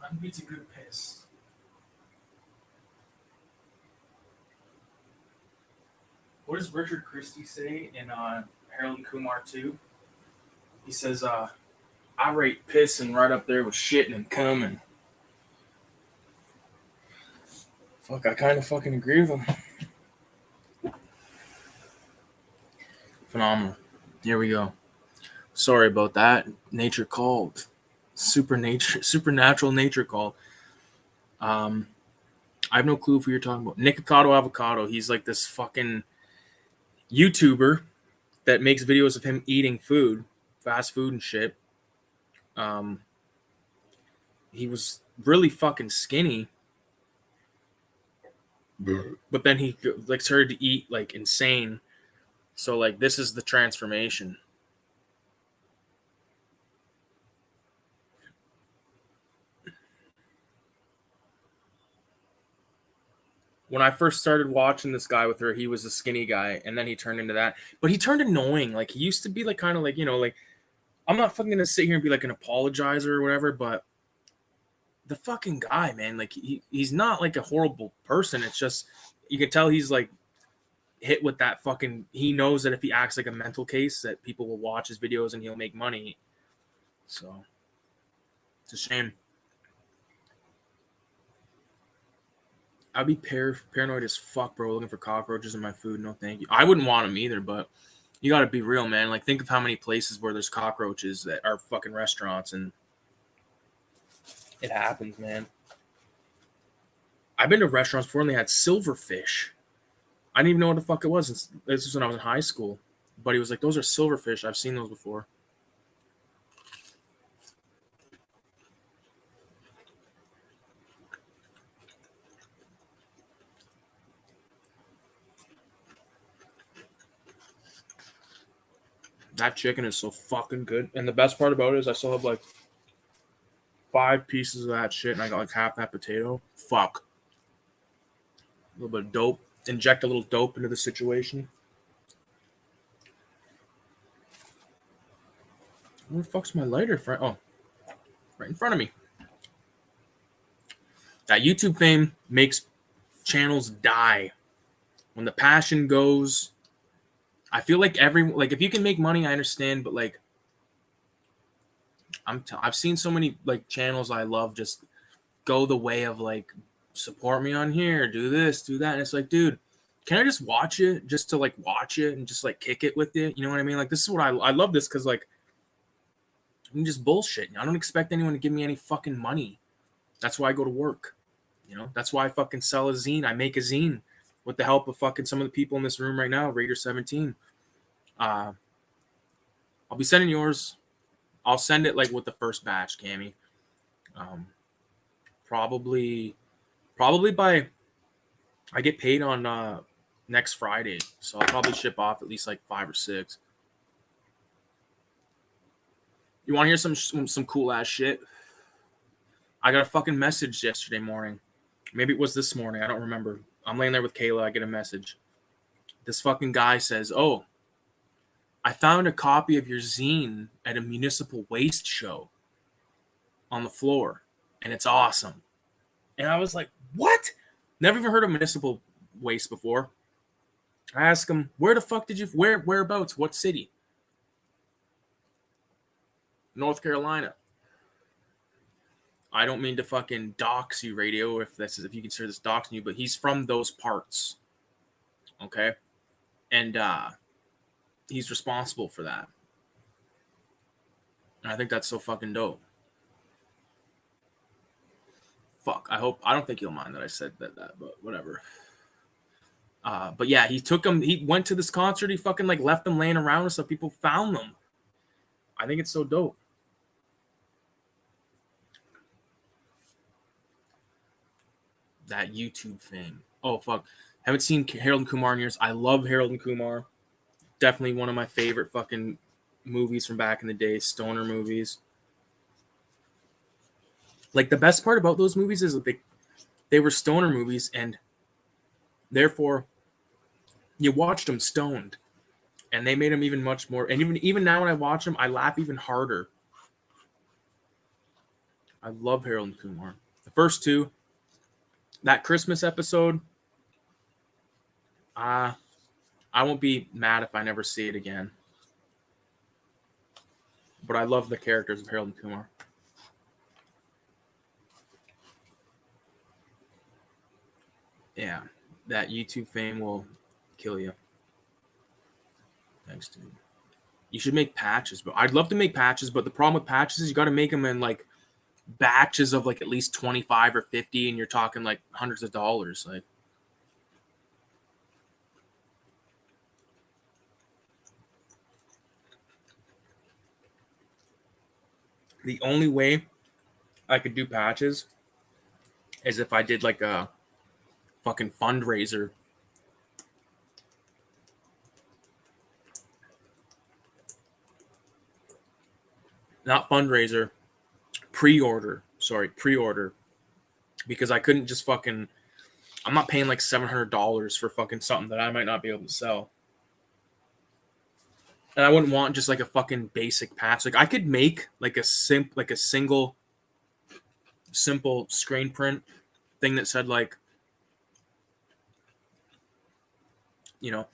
That beats a good piss. What does Richard Christie say in Harold and Kumar 2? He says, I rate pissing right up there with shitting and coming. Fuck, I kind of fucking agree with him. Phenomenal. Here we go. Sorry about that. Nature called. Supernatural nature called. I have no clue who you're talking about. Nikocado Avocado. He's like this fucking YouTuber that makes videos of him eating food, fast food and shit. He was really fucking skinny, but then he like started to eat like insane. So like this is the transformation. when I first started watching this guy with her, he was a skinny guy, and then he turned into that. But he turned annoying. Like, he used to be like kind of like, like, I'm not fucking gonna sit here and be like an apologizer or whatever, but the fucking guy, man, like he's not like a horrible person. It's just you can tell he's like hit with that fucking. He knows that if he acts like a mental case, that people will watch his videos and he'll make money. So it's a shame. I'd be paranoid as fuck, bro, looking for cockroaches in my food. No, thank you. I wouldn't want them either, but you got to be real, man. Like, think of how many places where there's cockroaches that are fucking restaurants, and it happens, man. I've been to restaurants before and they had silverfish. I didn't even know what the fuck it was. This was when I was in high school. But he was like, those are silverfish. I've seen those before. That chicken is so fucking good. And the best part about it is I still have like 5 pieces of that shit and I got like half that potato. Fuck. A little bit of dope. Inject a little dope into the situation. Where the fuck's my lighter, friend? Oh, right in front of me. That YouTube fame makes channels die. When the passion goes, I feel like if you can make money, I understand, but like I've seen so many like channels I love just go the way of like support me on here, do this, do that, and it's like, dude, can I just watch it just to like watch it and just like kick it with you? You know what I mean? Like, this is what I love this because like I'm just bullshit. I don't expect anyone to give me any fucking money. That's why I go to work. That's why I fucking sell a zine. I make a zine with the help of fucking some of the people in this room right now, Raider 17. I'll be sending yours. I'll send it like with the first batch, Cammy. Probably by I get paid on next Friday, so I'll probably ship off at least like 5 or 6. You want to hear some cool ass shit? I got a fucking message yesterday morning. Maybe it was this morning. I don't remember. I'm laying there with Kayla. I get a message. This fucking guy says, "Oh, I found a copy of your zine at a municipal waste show on the floor, and it's awesome." And I was like, "What? Never even heard of municipal waste before." I asked him, "Where the fuck did you? Whereabouts? What city?" North Carolina. I don't mean to fucking dox you, radio, if you consider this doxing you, but he's from those parts. Okay? And he's responsible for that. And I think that's so fucking dope. Fuck. I don't think he'll mind that I said that, but whatever. But yeah, he went to this concert, he fucking like left them laying around so people found them. I think it's so dope. That YouTube thing. Oh, fuck. Haven't seen Harold and Kumar in years. I love Harold and Kumar. Definitely one of my favorite fucking movies from back in the day, stoner movies. Like, the best part about those movies is that they were stoner movies, and therefore you watched them stoned, and they made them even much more. And even now when I watch them, I laugh even harder. I love Harold and Kumar. The first 2, that Christmas episode, I won't be mad if I never see it again. But I love the characters of Harold and Kumar. Yeah, that YouTube fame will kill you. Thanks, dude. You should make patches, but I'd love to make patches, but the problem with patches is you got to make them in like batches of like at least 25 or 50, and you're talking like hundreds of dollars. Like, the only way I could do patches is if I did like a fucking fundraiser. Not fundraiser, pre-order. Sorry, pre-order. Because I couldn't just fucking I'm not paying like $700 for fucking something that I might not be able to sell. And I wouldn't want just like a fucking basic patch. Like I could make like a single simple screen print thing that said like, you know,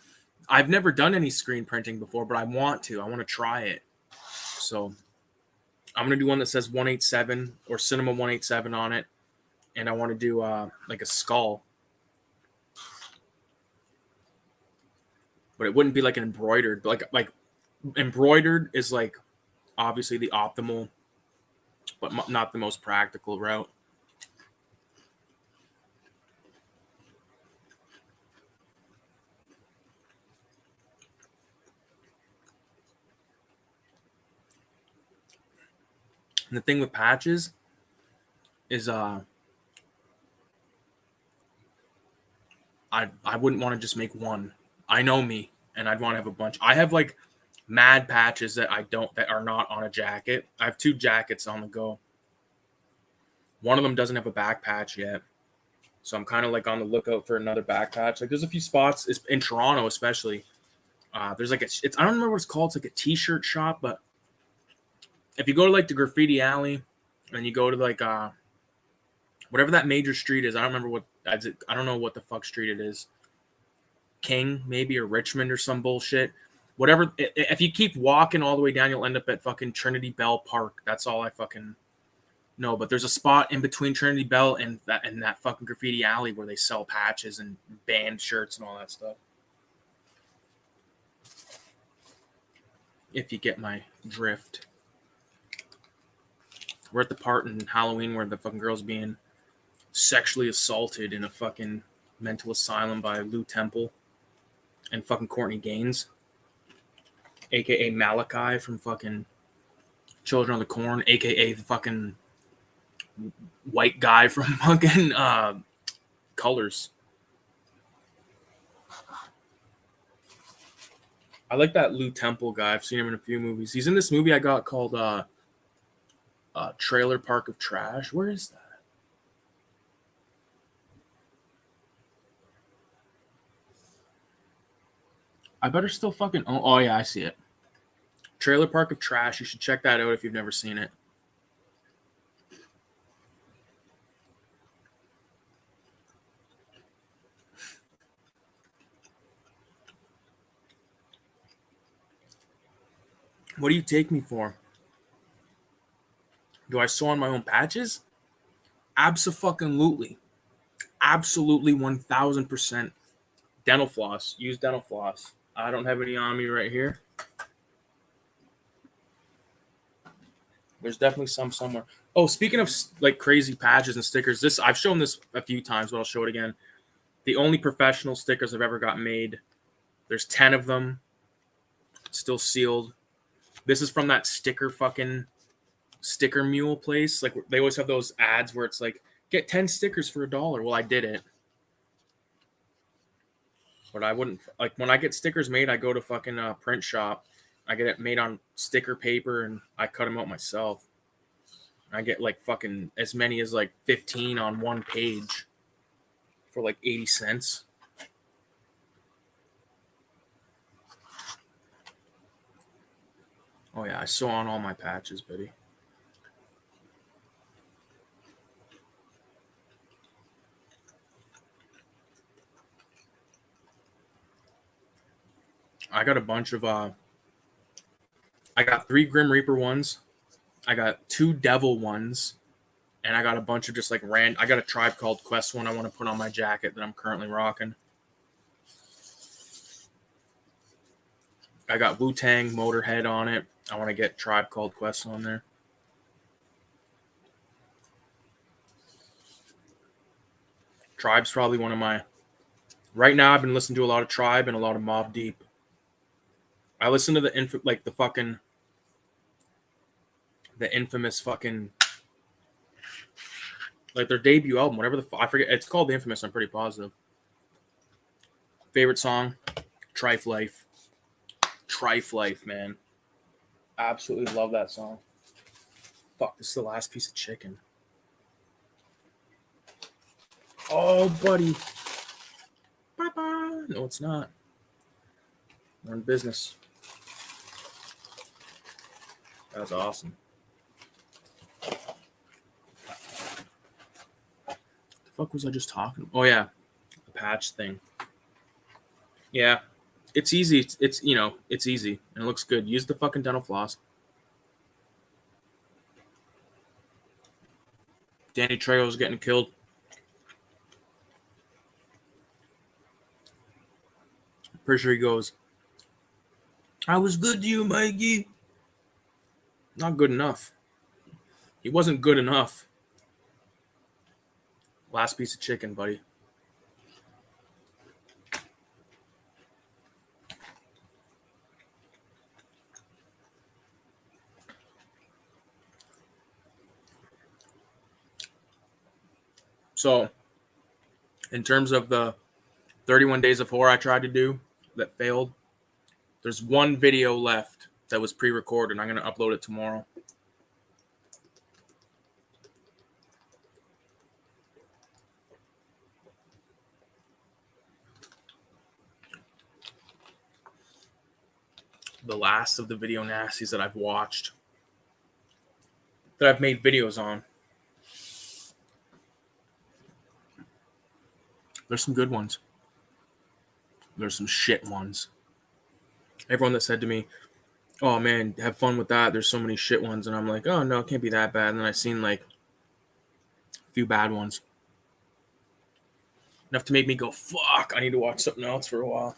I've never done any screen printing before, but I want to. I want to try it. So I'm going to do one that says 187 or Cinema 187 on it. And I want to do like a skull. But it wouldn't be like an embroidered. Like embroidered is like obviously the optimal, but not the most practical route. And the thing with patches is I wouldn't want to just make one. I know me, and I'd want to have a bunch. I have like mad patches that are not on a jacket. I have 2 jackets on the go. One of them doesn't have a back patch yet. So I'm kind of like on the lookout for another back patch. Like there's a few spots in Toronto, especially. There's like I don't remember what it's called. It's like a t-shirt shop, but if you go to like the graffiti alley and you go to like whatever that major street is, I don't know what the fuck street it is. King maybe, or Richmond or some bullshit. Whatever. If you keep walking all the way down, you'll end up at fucking Trinity Bell Park. That's all I fucking know. But there's a spot in between Trinity Bell and that fucking graffiti alley where they sell patches and band shirts and all that stuff. If you get my drift. We're at the part in Halloween where the fucking girl's being sexually assaulted in a fucking mental asylum by Lou Temple and fucking Courtney Gaines, aka Malachi from fucking Children of the Corn, aka the fucking white guy from fucking Colors. I like that Lou Temple guy. I've seen him in a few movies. He's in this movie I got called Trailer Park of Trash. Where is that? I better still fucking... Oh, yeah, I see it. Trailer Park of Trash. You should check that out if you've never seen it. What do you take me for? Do I sew on my own patches? Abso-fucking-lutely. Absolutely 1,000%. Dental floss. Use dental floss. I don't have any on me right here. There's definitely some somewhere. Oh, speaking of like crazy patches and stickers, I've shown this a few times, but I'll show it again. The only professional stickers I've ever got made. There's 10 of them. Still sealed. This is from that sticker mule place. Like they always have those ads where it's like, get 10 stickers for $1. Well, I did it. But I wouldn't, like when I get stickers made, I go to fucking print shop. I get it made on sticker paper and I cut them out myself. I get like fucking as many as like 15 on one page for like 80 cents. Oh yeah, I sew on all my patches, buddy. I got a bunch of I got 3 Grim Reaper ones. I got 2 Devil ones. And I got a bunch of just like I got a Tribe Called Quest one I want to put on my jacket that I'm currently rocking. I got Wu-Tang Motorhead on it. I want to get Tribe Called Quest on there. Tribe's probably one of my... Right now, I've been listening to a lot of Tribe and a lot of Mobb Deep. I listen to the infamous fucking... Like their debut album, whatever I forget. It's called The Infamous, I'm pretty positive. Favorite song? Trife Life. Trife Life, man. Absolutely love that song. Fuck, this is the last piece of chicken. Oh, buddy. No, it's not. We're in business. That's awesome. The fuck was I just talking? Oh yeah, the patch thing. Yeah, it's easy. It's you know, it's easy and it looks good. Use the fucking dental floss. Danny Trejo's getting killed. Pretty sure he goes, "I was good to you, Mikey." Not good enough. He wasn't good enough. Last piece of chicken, buddy. So, in terms of the 31 days of horror I tried to do that failed, there's one video left that was pre-recorded. I'm going to upload it tomorrow. The last of the video nasties that I've watched, that I've made videos on. There's some good ones. There's some shit ones. Everyone that said to me, "Oh man, have fun with that. There's so many shit ones," and I'm like, "Oh no, it can't be that bad." And then I seen like a few bad ones, enough to make me go, "Fuck, I need to watch something else for a while."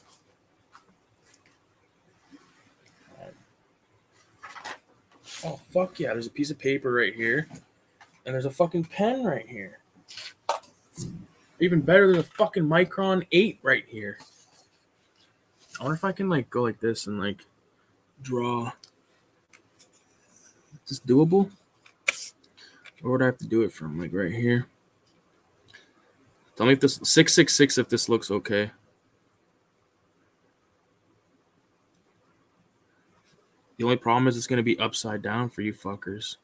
Oh fuck yeah! There's a piece of paper right here, and there's a fucking pen right here. Even better, there's a fucking Micron 8 right here. I wonder if I can like go like this and like draw. Is this doable? Or would I have to do it from like right here? Tell me if this 666 if this looks okay. The only problem is it's gonna be upside down for you fuckers.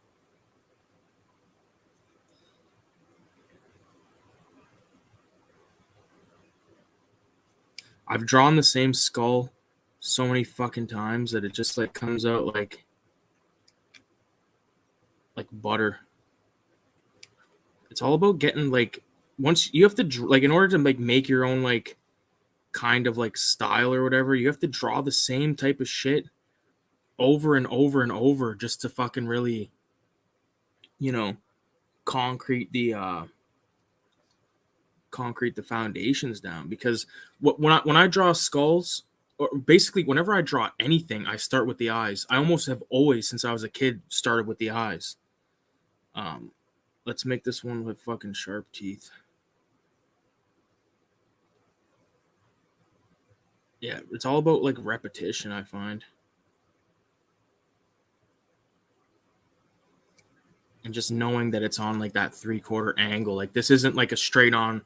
I've drawn the same skull so many fucking times that it just like comes out like butter. It's all about getting like, once you have to like, in order to like make your own like kind of like style or whatever, you have to draw the same type of shit over and over and over just to fucking really, you know, concrete the foundations down. Because when I draw skulls, or basically whenever I draw anything, I start with the eyes. I almost have always, since I was a kid, started with the eyes. Let's make this one with fucking sharp teeth. Yeah, it's all about like repetition, I find. And just knowing that it's on like that 3/4 angle. Like this isn't like a straight on,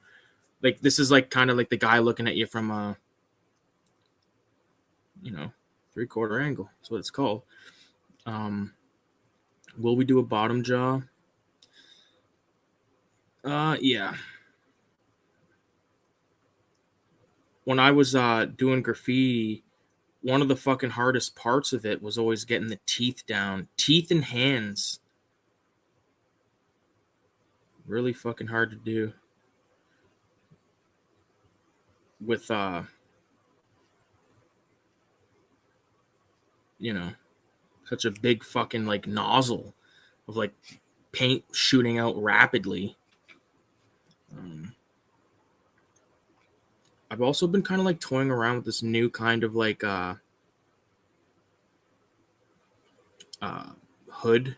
like this is like kind of like the guy looking at you from a, you know, 3/4 angle. That's what it's called. Will we do a bottom jaw? Yeah. When I was doing graffiti, one of the fucking hardest parts of it was always getting the teeth down. Teeth and hands. Really fucking hard to do. With you know, such a big fucking like nozzle of like paint shooting out rapidly. I've also been kind of like toying around with this new kind of like hood.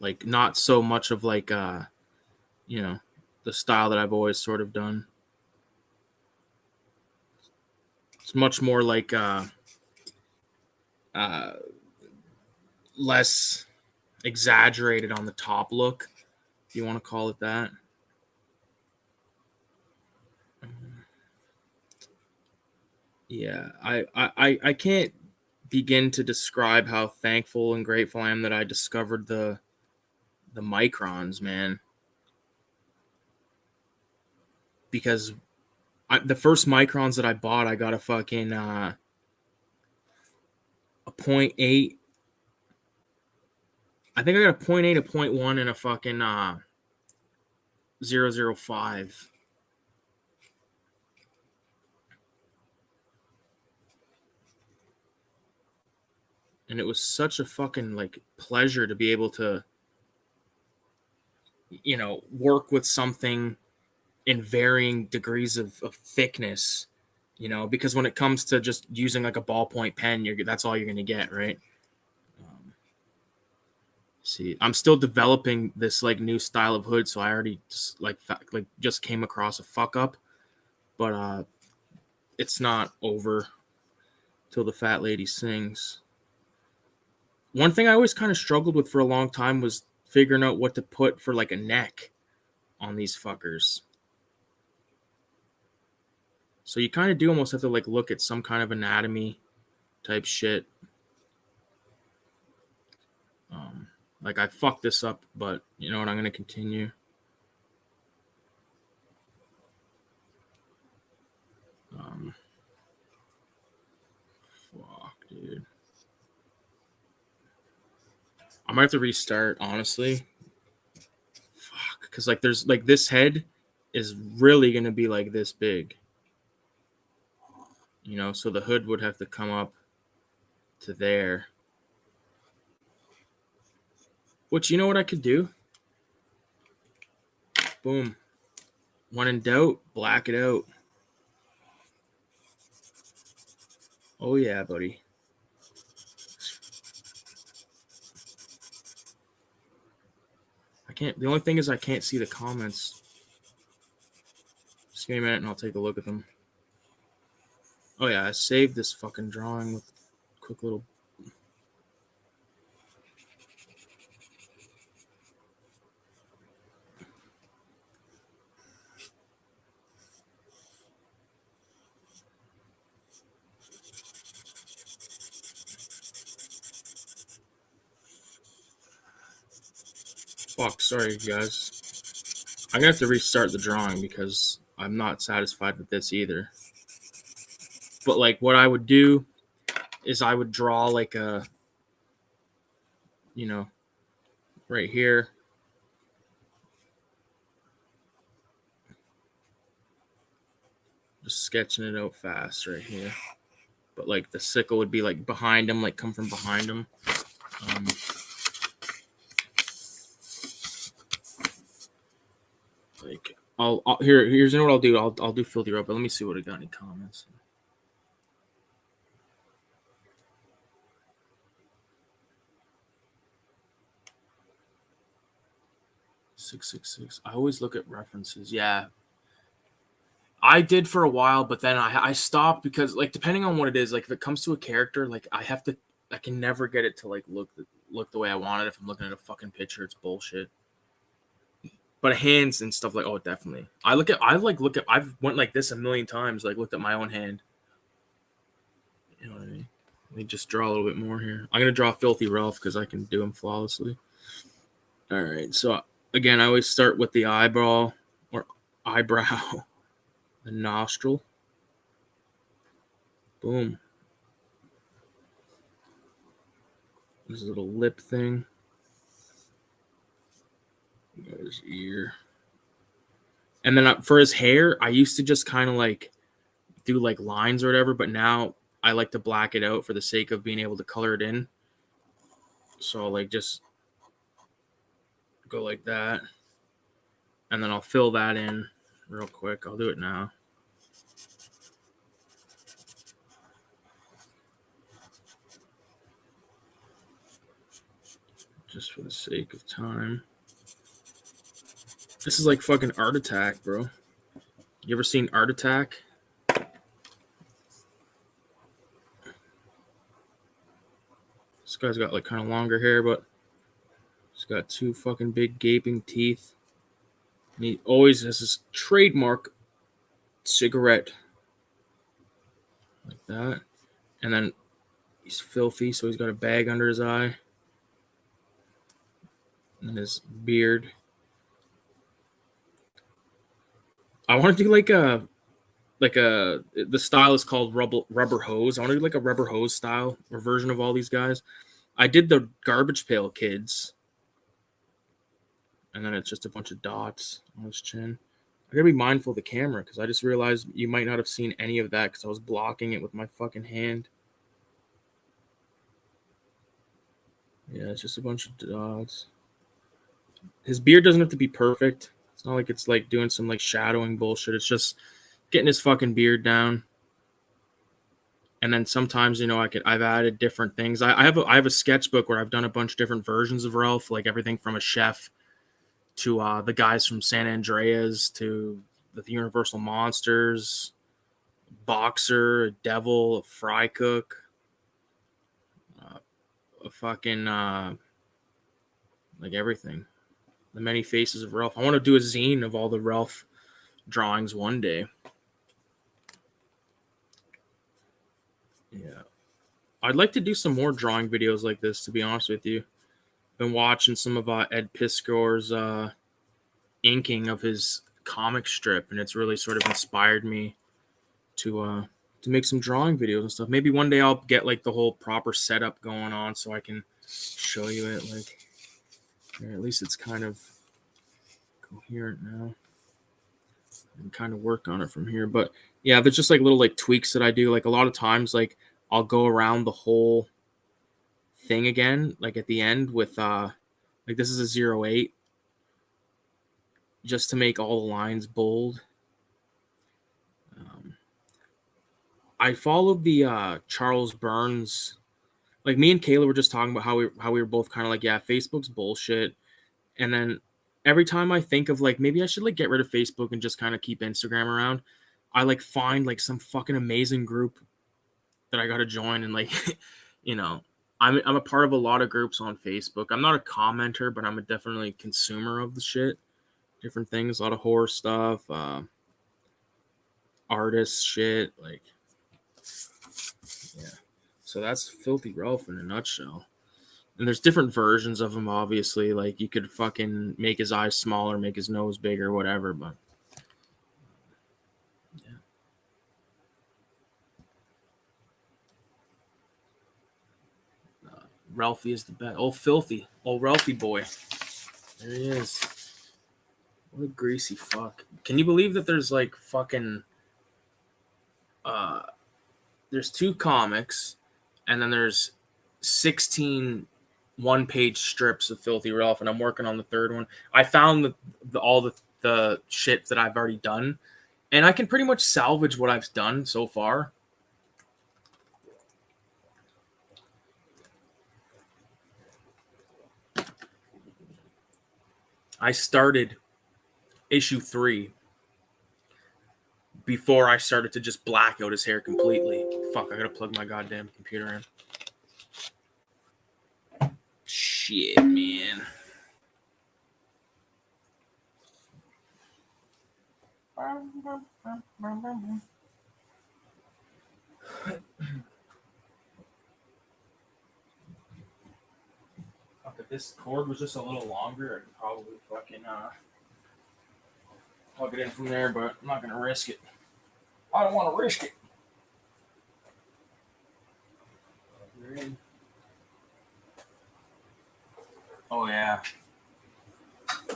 Like not so much of like you know, the style that I've always sort of done. It's much more like less exaggerated on the top look, if you want to call it that. Yeah, I can't begin to describe how thankful and grateful I am that I discovered the microns, man. because the first microns that I bought, I got a fucking a 0.8. I think I got a 0.8, a 0.1, and a fucking 0.005. And it was such a fucking like pleasure to be able to, you know, work with something in varying degrees of thickness, you know, because when it comes to just using like a ballpoint pen, that's all you're going to get, right? See, I'm still developing this like new style of hood, so I already just came across a fuck up, but it's not over till the fat lady sings. One thing I always kind of struggled with for a long time was figuring out what to put for like a neck on these fuckers. So you kind of do almost have to like look at some kind of anatomy type shit. Like I fucked this up, but you know what? I'm gonna continue. Fuck, dude. I might have to restart, honestly. Fuck, because like there's like this head is really gonna be like this big. You know, so the hood would have to come up to there. Which, you know what I could do? Boom. When in doubt, black it out. Oh yeah, buddy. I can't. The only thing is I can't see the comments. Just give me a minute and I'll take a look at them. Oh yeah, I saved this fucking drawing with a quick little. Fuck, sorry guys. I'm gonna have to restart the drawing because I'm not satisfied with this either. But like what I would do is I would draw like a, you know, right here. Just sketching it out fast right here. But like the sickle would be like behind him, like come from behind him. Like here's what I'll do. I'll do filthy rope, but let me see what I got any comments. $666. I always look at references. Yeah, I did for a while, but then I stopped because like depending on what it is, like if it comes to a character, like I can never get it to like look the way I want it. If I'm looking at a fucking picture, it's bullshit. But hands and stuff like, oh, definitely. I've went like this a million times, like looked at my own hand. You know what I mean? Let me just draw a little bit more here. I'm gonna draw Filthy Ralph because I can do him flawlessly. All right, so again, I always start with the eyebrow, the nostril. Boom. This little lip thing. Got his ear. And then for his hair, I used to just kind of like do like lines or whatever, but now I like to black it out for the sake of being able to color it in. So I'll like just go like that. And then I'll fill that in real quick. I'll do it now. Just for the sake of time. This is like fucking Art Attack, bro. You ever seen Art Attack? This guy's got like kind of longer hair, but he's got two fucking big gaping teeth. And he always has this trademark cigarette. Like that. And then he's filthy, so he's got a bag under his eye. And his beard. I want to do like the style is called rubber hose. I want to do like a rubber hose style or version of all these guys. I did the Garbage Pail Kids, and then it's just a bunch of dots on his chin. I gotta be mindful of the camera because I just realized you might not have seen any of that because I was blocking it with my fucking hand. Yeah, it's just a bunch of dots. His beard doesn't have to be perfect. It's not like it's like doing some like shadowing bullshit. It's just getting his fucking beard down. And then sometimes, I've added different things. I have a sketchbook where I've done a bunch of different versions of Ralph, like everything from a chef to the guys from San Andreas to the Universal Monsters, boxer, a devil, a fry cook, a fucking like everything. The many faces of Ralph. I want to do a zine of all the Ralph drawings one day. Yeah. I'd like to do some more drawing videos like this, to be honest with you. Been watching some of Ed Piskor's inking of his comic strip, and it's really sort of inspired me to make some drawing videos and stuff. Maybe one day I'll get like the whole proper setup going on so I can show you it. Like, or at least it's kind of coherent now. And kind of work on it from here, but yeah, there's just like little like tweaks that I do. Like a lot of times, like I'll go around the whole thing again, like at the end with like this is a 08, just to make all the lines bold. I followed the Charles Burns. Like me and Kayla were just talking about how we were both kind of like, yeah, Facebook's bullshit. And then every time I think of like maybe I should like get rid of Facebook and just kind of keep Instagram around, I like find like some fucking amazing group that I got to join and like you know, I'm a part of a lot of groups on Facebook. I'm not a commenter, but I'm a definitely consumer of the shit. Different things, a lot of horror stuff, artist shit, like yeah. So that's Filthy Ralph in a nutshell. And there's different versions of him, obviously. Like you could fucking make his eyes smaller, make his nose bigger, whatever. But yeah, Ralphie is the best. Oh, Filthy, oh Ralphie boy, there he is. What a greasy fuck. Can you believe that there's like fucking uh there's 2 comics and then there's 16 one-page strips of Filthy Ralph, and I'm working on the 3rd one. I found all the shit that I've already done, and I can pretty much salvage what I've done so far. I started issue 3 before I started to just black out his hair completely. Fuck, I gotta plug my goddamn computer in. Shit, man. Fuck, if this cord was just a little longer, I could probably fucking plug it in from there, but I'm not gonna risk it. I don't want to risk it. Oh yeah.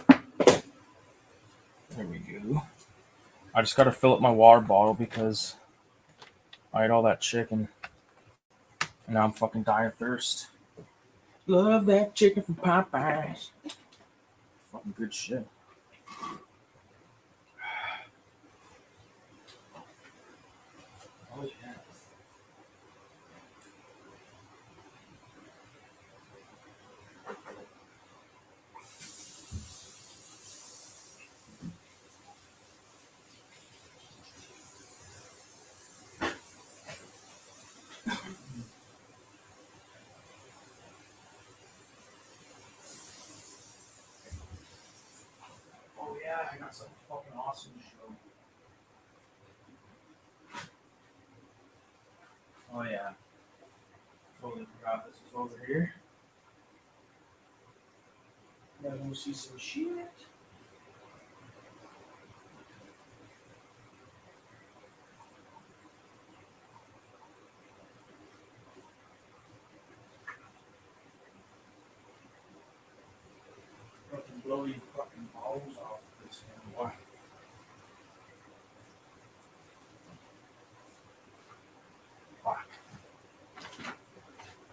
There we go. I just gotta fill up my water bottle because I ate all that chicken. And now I'm fucking dying of thirst. Love that chicken from Popeyes. Fucking good shit. Oh yeah. Oh yeah, I got some fucking awesome show. Oh yeah. Totally forgot this was over here. Gotta go see some shit.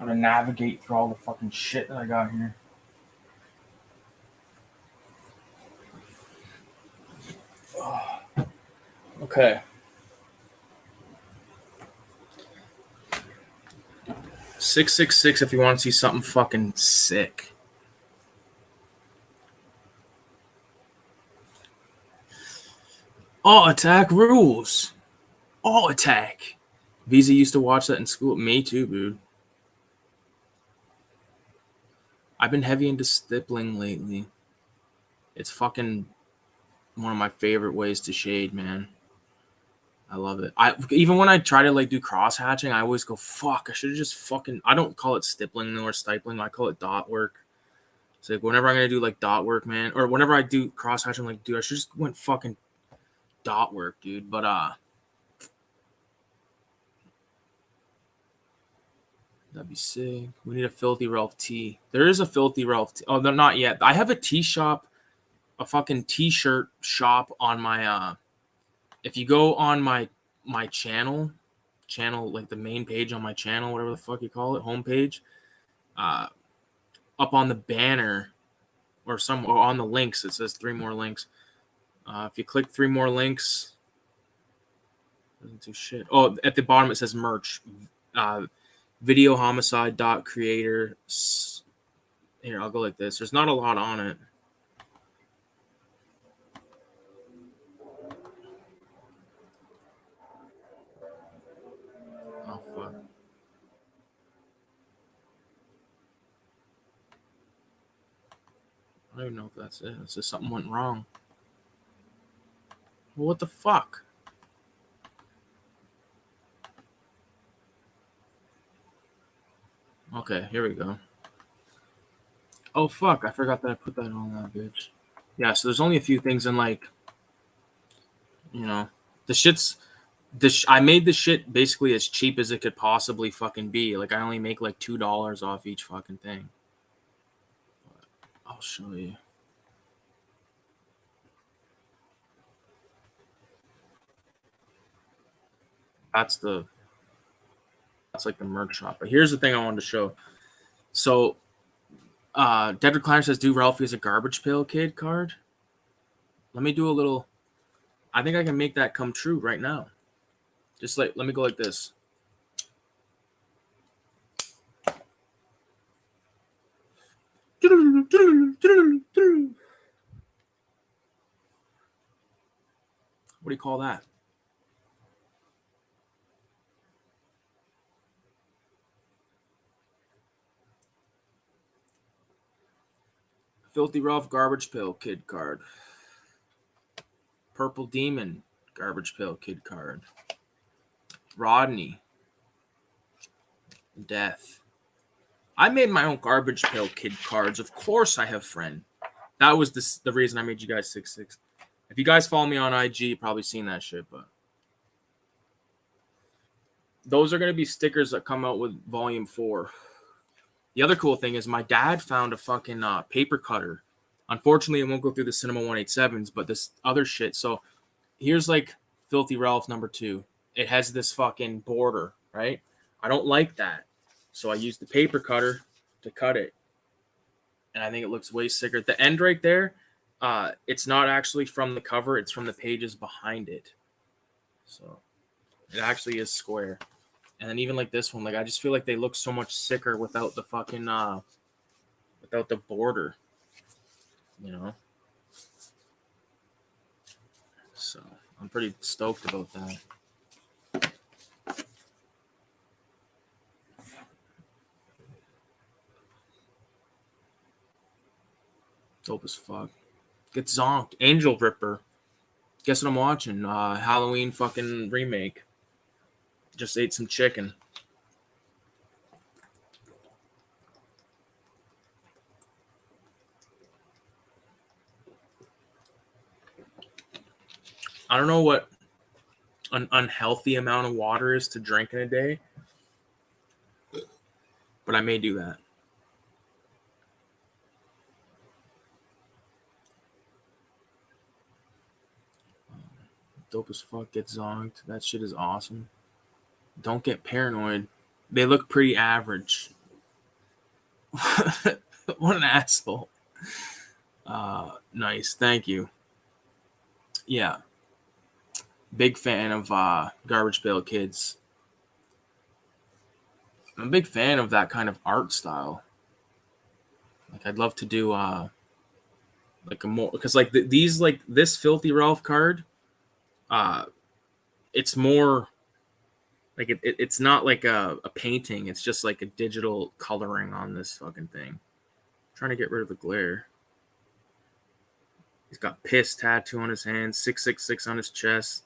Gotta navigate through all the fucking shit that I got here. Okay. 666 if you want to see something fucking sick. All attack rules. All attack. Visa used to watch that in school. Me too, dude. I've been heavy into stippling lately. It's fucking one of my favorite ways to shade, man. I love it. Even when I try to like do cross hatching, I always go, fuck, I should have just fucking, I don't call it stippling or stipling. I call it dot work. It's like whenever I'm going to do like dot work, man, or whenever I do cross hatching, I'm like, dude, I should just went fucking dot work, dude. But, that'd be sick. We need a Filthy Ralph tee. There is a Filthy Ralph tee. Oh, they're not yet. I have a tee shop, a fucking t-shirt shop on my, if you go on my channel, like the main page on my channel, whatever the fuck you call it, homepage, up on the banner or on the links, it says 3 more links. If you click 3 more links, doesn't do shit. Oh, at the bottom it says merch. Video homicide .creator. Here, I'll go like this. There's not a lot on it. Oh, fuck. I don't even know if that's it. It's just something went wrong. Well, what the fuck? Okay, here we go. Oh, fuck. I forgot that I put that on that bitch. Yeah, so there's only a few things in, like, you know, the shit's... I made the shit basically as cheap as it could possibly fucking be. Like, I only make, like, $2 off each fucking thing. I'll show you. That's like the merch shop. But here's the thing I wanted to show. So, Dead Recliner says, do Ralphie as a garbage pail kid card? Let me do a little... I think I can make that come true right now. Just like, let me go like this. What do you call that? Filthy Ralph Garbage Pail Kid card. Purple Demon Garbage Pail Kid card. Rodney. Death. I made my own Garbage Pail Kid cards. Of course I have friend. That was the reason I made you guys 6-6. If you guys follow me on IG, you've probably seen that shit, but those are going to be stickers that come out with volume 4. The other cool thing is my dad found a fucking paper cutter. Unfortunately, it won't go through the Cinema 187s, but this other shit. So here's like Filthy Ralph number 2. It has this fucking border, right? I don't like that. So I used the paper cutter to cut it. And I think it looks way sicker. The end right there, it's not actually from the cover. It's from the pages behind it. So it actually is square. And then even like this one, like I just feel like they look so much sicker without the fucking without the border, you know. So I'm pretty stoked about that. Dope as fuck. Get zonked. Angel Ripper. Guess what I'm watching? Halloween fucking remake. Just ate some chicken. I don't know what an unhealthy amount of water is to drink in a day, but I may do that. Dope as fuck. Get zonked. That shit is awesome. Don't get paranoid. They look pretty average. What an asshole. Nice. Thank you. Yeah. Big fan of Garbage Pail Kids. I'm a big fan of that kind of art style. Like, I'd love to do like a more, because like these, like this Filthy Ralph card, it's more like it's not like a painting. It's just like a digital coloring on this fucking thing. I'm trying to get rid of the glare. He's got piss tattoo on his hand, 666 on his chest.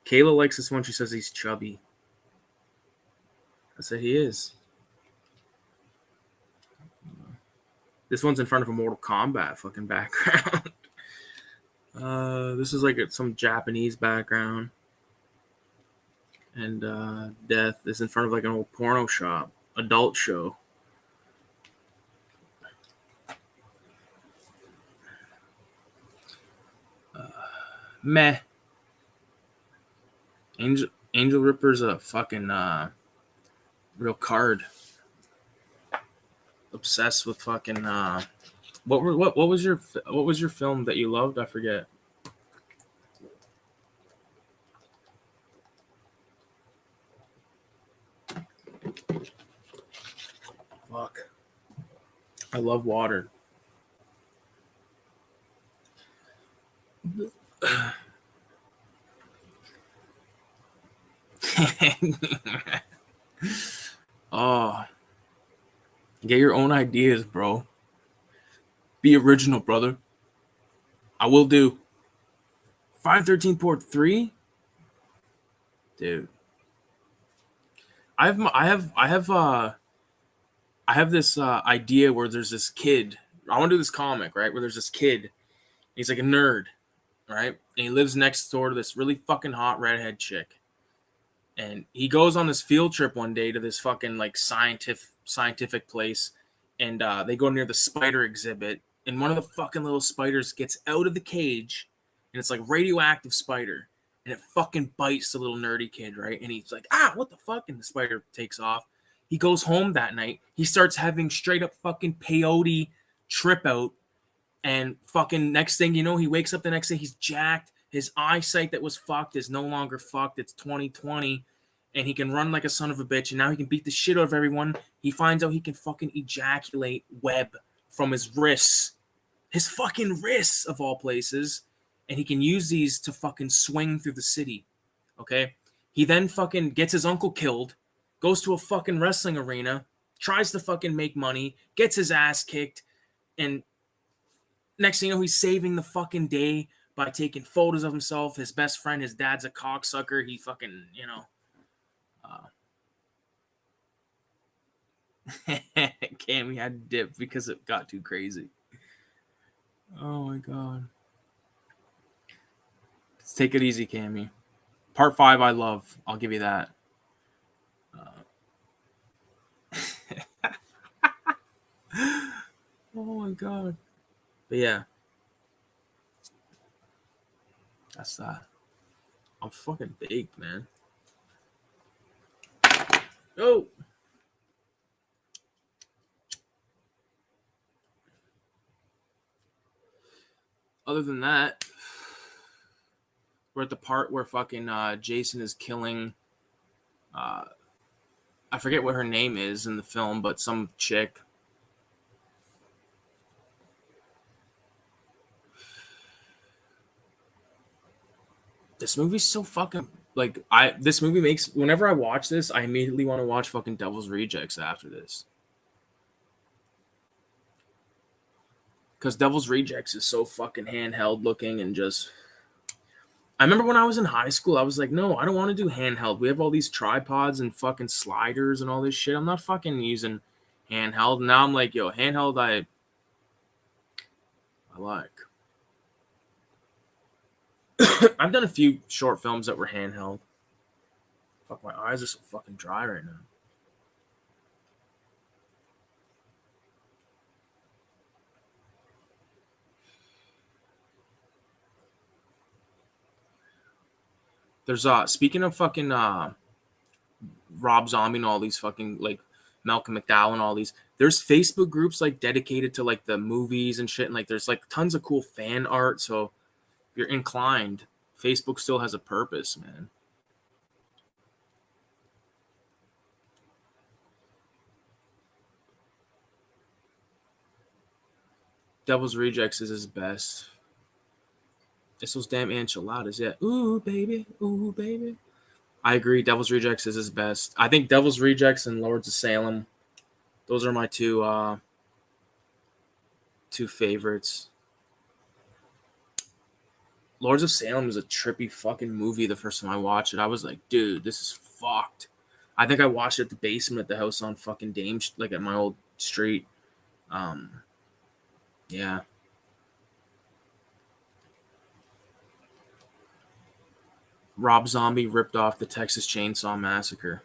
Kayla likes this one. She says he's chubby. I said he is. This one's in front of a Mortal Kombat fucking background. This is like some Japanese background. And Death is in front of like an old porno shop, adult show. Meh. Angel Ripper's a fucking real card. Obsessed with fucking what was your film that you loved? I forget. Fuck. I love water. Oh, get your own ideas, bro. Be original, brother. I will do. 513 port 3, dude. I have this idea where there's this kid. I want to do this comic, right? Where there's this kid. He's like a nerd, right? And he lives next door to this really fucking hot redhead chick. And he goes on this field trip one day to this fucking like scientific place, and they go near the spider exhibit, and one of the fucking little spiders gets out of the cage, and it's like radioactive spider, and it fucking bites the little nerdy kid, right? And he's like, what the fuck? And the spider takes off. He goes home that night. He starts having straight up fucking peyote trip out, and fucking next thing you know, he wakes up the next day, he's jacked. His eyesight that was fucked is no longer fucked. It's 2020. And he can run like a son of a bitch. And now he can beat the shit out of everyone. He finds out he can fucking ejaculate web from his wrists. His fucking wrists, of all places. And he can use these to fucking swing through the city. Okay? He then fucking gets his uncle killed. Goes to a fucking wrestling arena. Tries to fucking make money. Gets his ass kicked. And next thing you know, he's saving the fucking day by taking photos of himself. His best friend, his dad's a cocksucker. He fucking, Cammy had to dip because it got too crazy. Oh my god. Let's take it easy, Cammy. Part 5 I love. I'll give you that. Oh my god. But yeah. That's that. I'm fucking baked, man. Oh! Other than that, we're at the part where fucking Jason is killing I forget what her name is in the film, but some chick. This movie's so fucking this movie makes, whenever I watch this, I immediately want to watch fucking Devil's Rejects after this. Because Devil's Rejects is so fucking handheld looking and just. I remember when I was in high school, I was like, no, I don't want to do handheld. We have all these tripods and fucking sliders and all this shit. I'm not fucking using handheld. Now I'm like, yo, handheld, I like. I've done a few short films that were handheld. Fuck, my eyes are so fucking dry right now. There's speaking of fucking Rob Zombie and all these fucking like Malcolm McDowell and all these. There's Facebook groups like dedicated to like the movies and shit, and like there's like tons of cool fan art. So if you're inclined, Facebook still has a purpose, man. Devil's Rejects is his best. It's those damn enchiladas, yeah. Ooh, baby. Ooh, baby. I agree. Devil's Rejects is his best. I think Devil's Rejects and Lords of Salem, those are my two favorites. Lords of Salem is a trippy fucking movie. The first time I watched it, I was like, dude, this is fucked. I think I watched it at the basement at the house on fucking Dame, like at my old street. Yeah. Rob Zombie ripped off the Texas Chainsaw Massacre.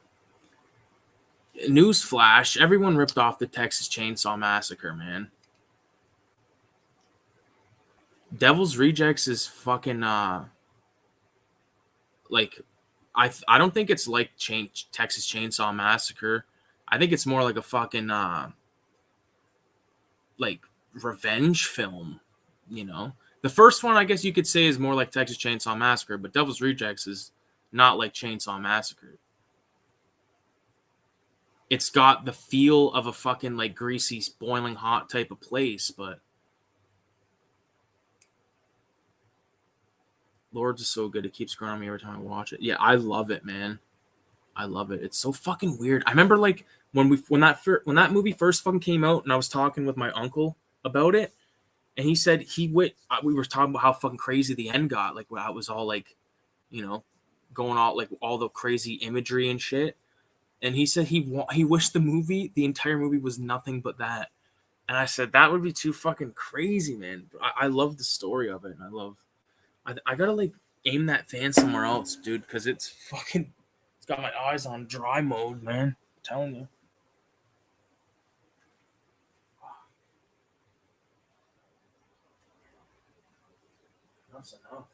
Newsflash, everyone ripped off the Texas Chainsaw Massacre, man. Devil's Rejects is fucking like I don't think it's like Texas Chainsaw Massacre. I think it's more like a fucking like revenge film, you know. The first one I guess you could say is more like Texas Chainsaw Massacre, but Devil's Rejects is not like Chainsaw Massacre. It's got the feel of a fucking like greasy, boiling hot type of place, but Lords is so good. It keeps growing on me every time I watch it. Yeah, I love it, man. I love it. It's so fucking weird. I remember like when that movie first fucking came out, and I was talking with my uncle about it, and he said we were talking about how fucking crazy the end got, like how it was all like, you know, going all like all the crazy imagery and shit. And he said he wished the entire movie was nothing but that. And I said that would be too fucking crazy, man. I love the story of it, and I gotta like aim that fan somewhere else, dude, because it's fucking. It's got my eyes on dry mode, man. I'm telling you. That's enough.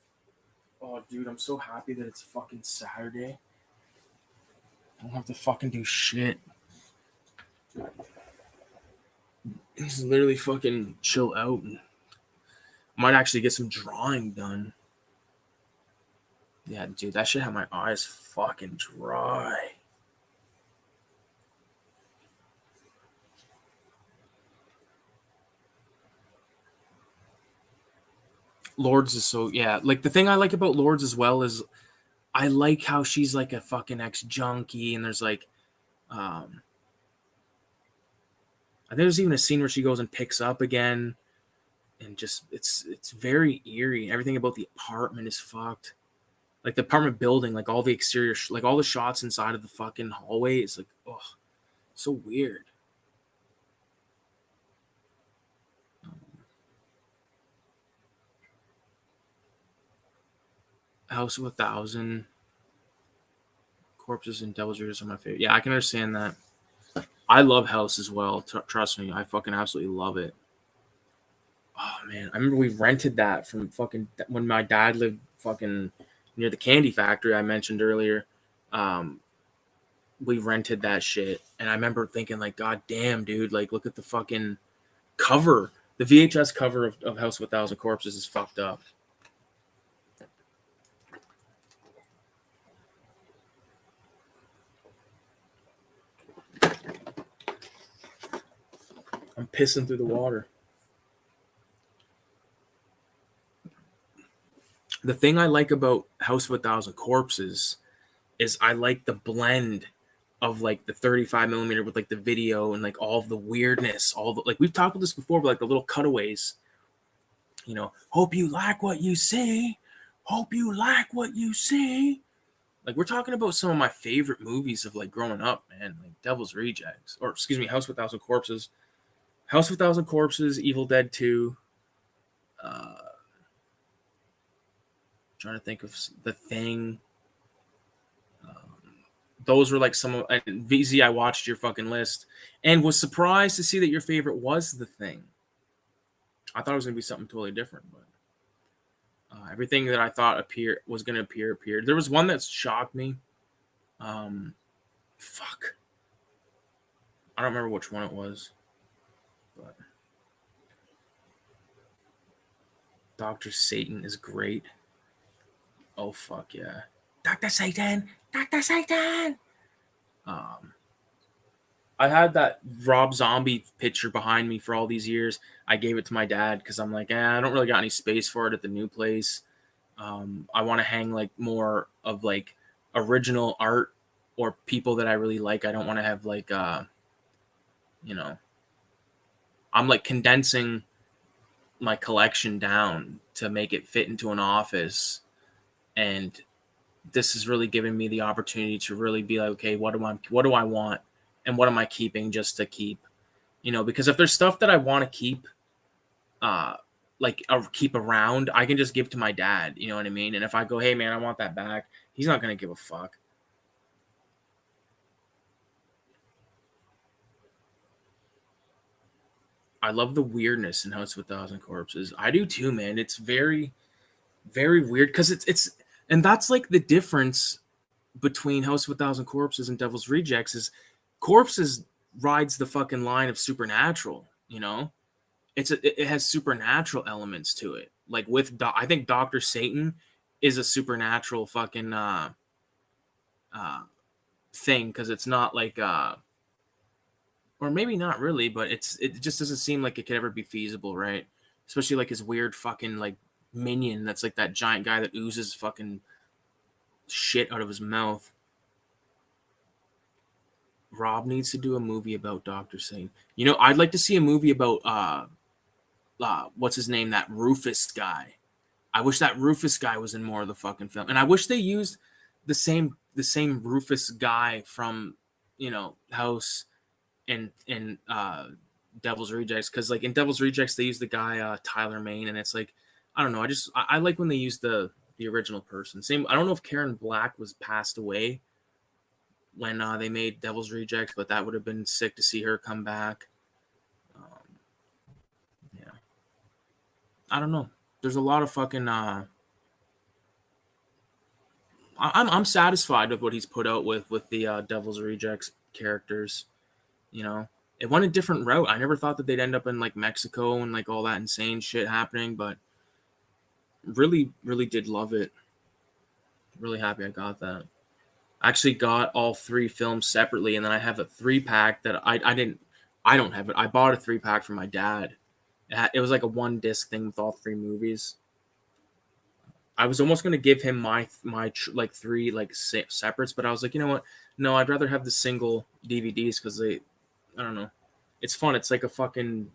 Oh, dude, I'm so happy that it's fucking Saturday. I don't have to fucking do shit. Just literally fucking chill out. And might actually get some drawing done. Yeah, dude, that shit had my eyes fucking dry. Lords is so, yeah. Like the thing I like about Lords as well is I like how she's like a fucking ex junkie, and there's like, I think there's even a scene where she goes and picks up again, and just it's very eerie. Everything about the apartment is fucked. Like the apartment building, like all the exterior, like all the shots inside of the fucking hallway is like, oh, so weird. House of 1,000 Corpses and Devil's Ears are my favorite. Yeah, I can understand that. I love House as well. Trust me, I fucking absolutely love it. Oh man, I remember we rented that from fucking when my dad lived fucking near the candy factory I mentioned earlier. Um, we rented that shit, and I remember thinking like, God damn, dude, like look at the fucking cover. The VHS cover of House of 1,000 Corpses is fucked up. I'm pissing through the water. The thing I like about House of 1,000 Corpses is I like the blend of like the 35 millimeter with like the video and like all of the weirdness, all the like we've talked about this before, but like the little cutaways. You know, hope you like what you see. Hope you like what you see. Like we're talking about some of my favorite movies of like growing up, man. Like Devil's Rejects, or excuse me, House of 1,000 Corpses, House of 1,000 Corpses, Evil Dead 2. Trying to think of The Thing. Those were like some of, and VZ, I watched your fucking list and was surprised to see that your favorite was The Thing. I thought it was going to be something totally different, but everything that I thought was going to appeared. There was one that shocked me. Fuck. I don't remember which one it was, but Dr. Satan is great. Oh, fuck yeah. Dr. Satan! Dr. Satan! I had that Rob Zombie picture behind me for all these years. I gave it to my dad because I'm like, I don't really got any space for it at the new place. I want to hang like more of like original art or people that I really like. I don't want to have like, you know, I'm like condensing my collection down to make it fit into an office. And this has really given me the opportunity to really be like, okay, what do I want? And what am I keeping just to keep? You know, because if there's stuff that I want to keep, keep around, I can just give to my dad. You know what I mean? And if I go, hey man, I want that back, he's not gonna give a fuck. I love the weirdness in House of a Thousand Corpses. I do too, man. It's very, very weird because it's and that's like the difference between House of a Thousand Corpses and Devil's Rejects is Corpses rides the fucking line of supernatural. You know, it has supernatural elements to it. Like with I think Dr. Satan is a supernatural fucking thing because it's not like or maybe not really, but it just doesn't seem like it could ever be feasible, right? Especially like his weird fucking like minion that's like that giant guy that oozes fucking shit out of his mouth. Rob needs to do a movie about Dr. Satan. You know, I'd like to see a movie about what's his name, that Rufus guy. I wish that Rufus guy was in more of the fucking film. And I wish they used the same Rufus guy from, House in Devil's Rejects, because like in Devil's Rejects they use the guy Tyler Maine, and it's like I don't know. I like when they use the original person. Same. I don't know if Karen Black was passed away when they made Devil's Rejects, but that would have been sick to see her come back. Yeah, I don't know. There's a lot of fucking. I'm satisfied with what he's put out with the Devil's Rejects characters. You know, it went a different route. I never thought that they'd end up in like Mexico and like all that insane shit happening, but really, really did love it. Really happy I got that. I actually got all 3 films separately, and then I have a 3-pack that I don't have it. I bought a 3-pack for my dad. It was like a 1-disc thing with all 3 movies. I was almost going to give him my like 3 like separates, but I was like, you know what? No, I'd rather have the single DVDs because I don't know. It's fun. It's like a fucking.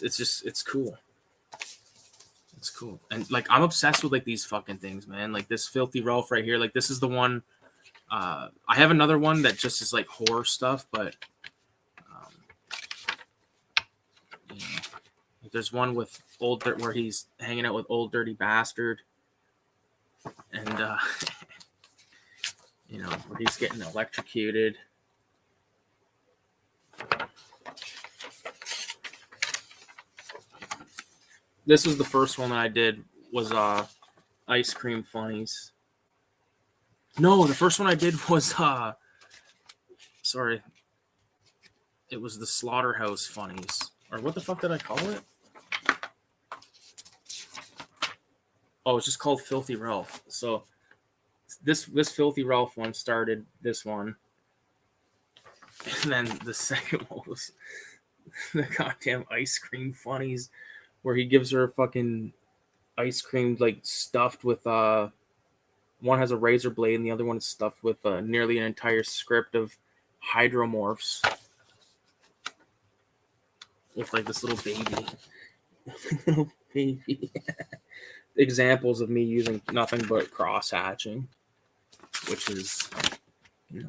It's cool. It's cool. And like I'm obsessed with like these fucking things, man. Like this Filthy Ralph right here. Like this is the one. I have another one that just is like horror stuff, but you know, like there's one with where he's hanging out with Old Dirty Bastard, and where he's getting electrocuted. This was the first one that I did was Ice Cream Funnies. No, the first one I did was sorry. It was the Slaughterhouse Funnies. Or what the fuck did I call it? Oh, it's just called Filthy Ralph. So this Filthy Ralph one started this one. And then the second one was the goddamn Ice Cream Funnies, where he gives her fucking ice cream like stuffed with one has a razor blade and the other one is stuffed with nearly an entire script of hydromorphs with like this little baby. Little baby. Examples of me using nothing but cross hatching, which is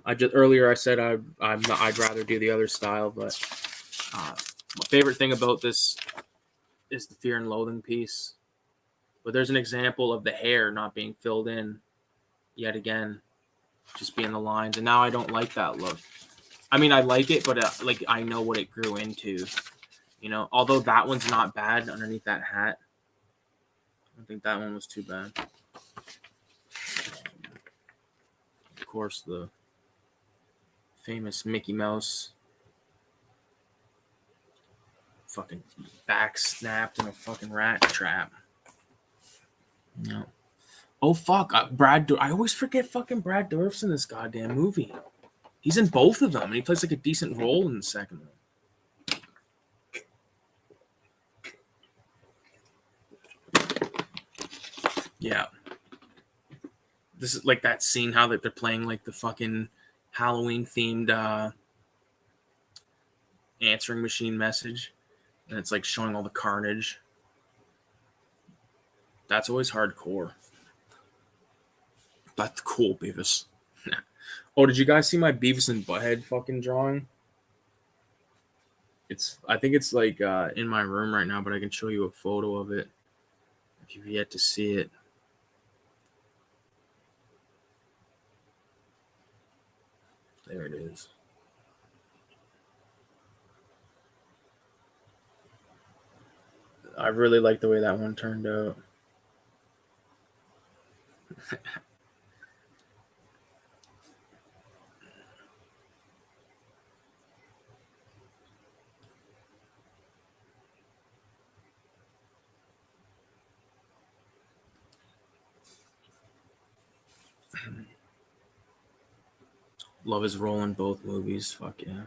I just earlier I said I'd rather do the other style, but my favorite thing about this is the Fear and Loathing piece. But there's an example of the hair not being filled in yet again, just being the lines. And now I don't like that look. I mean, I like it, but like I know what it grew into. Although that one's not bad underneath that hat. I don't think that one was too bad. Of course, the famous Mickey Mouse. Fucking back snapped in a fucking rat trap. No. Oh fuck, I always forget fucking Brad Dourif's in this goddamn movie. He's in both of them, and he plays like a decent role in the second one. Yeah. This is like that scene how that they're playing like the fucking Halloween themed answering machine message, and it's like showing all the carnage. That's always hardcore. That's cool, Beavis. Oh, did you guys see my Beavis and Butthead fucking drawing? I think it's like in my room right now, but I can show you a photo of it if you've yet to see it. There it is. I really like the way that one turned out. Love his role in both movies. Fuck yeah.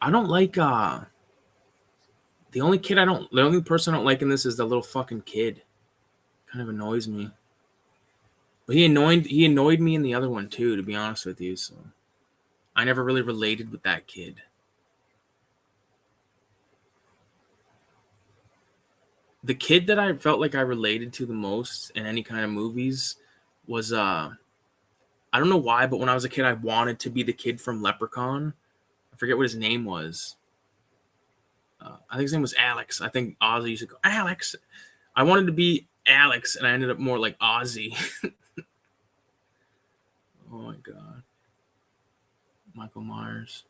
I don't like the only person I don't like in this is the little fucking kid. Kind of annoys me. But he annoyed me in the other one too, to be honest with you, so I never really related with that kid. The kid that I felt like I related to the most in any kind of movies was I don't know why, but when I was a kid I wanted to be the kid from Leprechaun. I forget what his name was. I think his name was Alex. I think Ozzy used to go, Alex. I wanted to be Alex, and I ended up more like Ozzy. Oh my god. Michael Myers.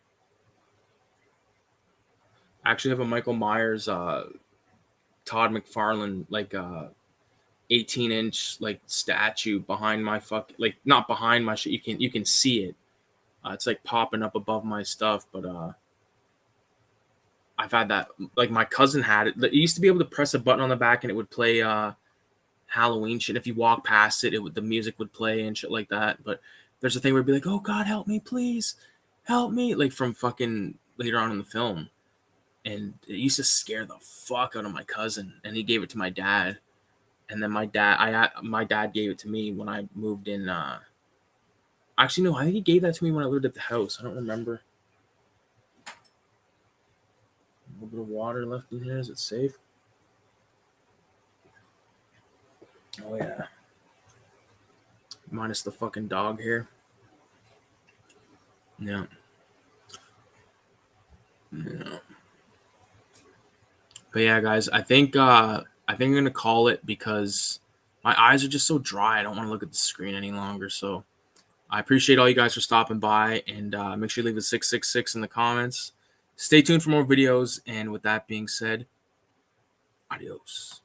I actually have a Michael Myers Todd McFarlane like 18-inch like statue behind my not behind my shit. You can see it. It's like popping up above my stuff, but I've had that. Like my cousin had it. It used to be able to press a button on the back and it would play Halloween shit. If you walk past it, the music would play and shit like that. But there's a thing where it'd be like, "Oh God, help me, please, help me!" Like from fucking later on in the film, and it used to scare the fuck out of my cousin. And he gave it to my dad, and then my dad gave it to me when I moved in. Actually, no, I think he gave that to me when I lived at the house. I don't remember. A little bit of water left in here. Is it safe? Oh yeah. Minus the fucking dog here. Yeah. Yeah. But yeah, guys, I think I'm gonna call it because my eyes are just so dry. I don't want to look at the screen any longer. So I appreciate all you guys for stopping by, and make sure you leave a 666 in the comments. Stay tuned for more videos. And with that being said, adios.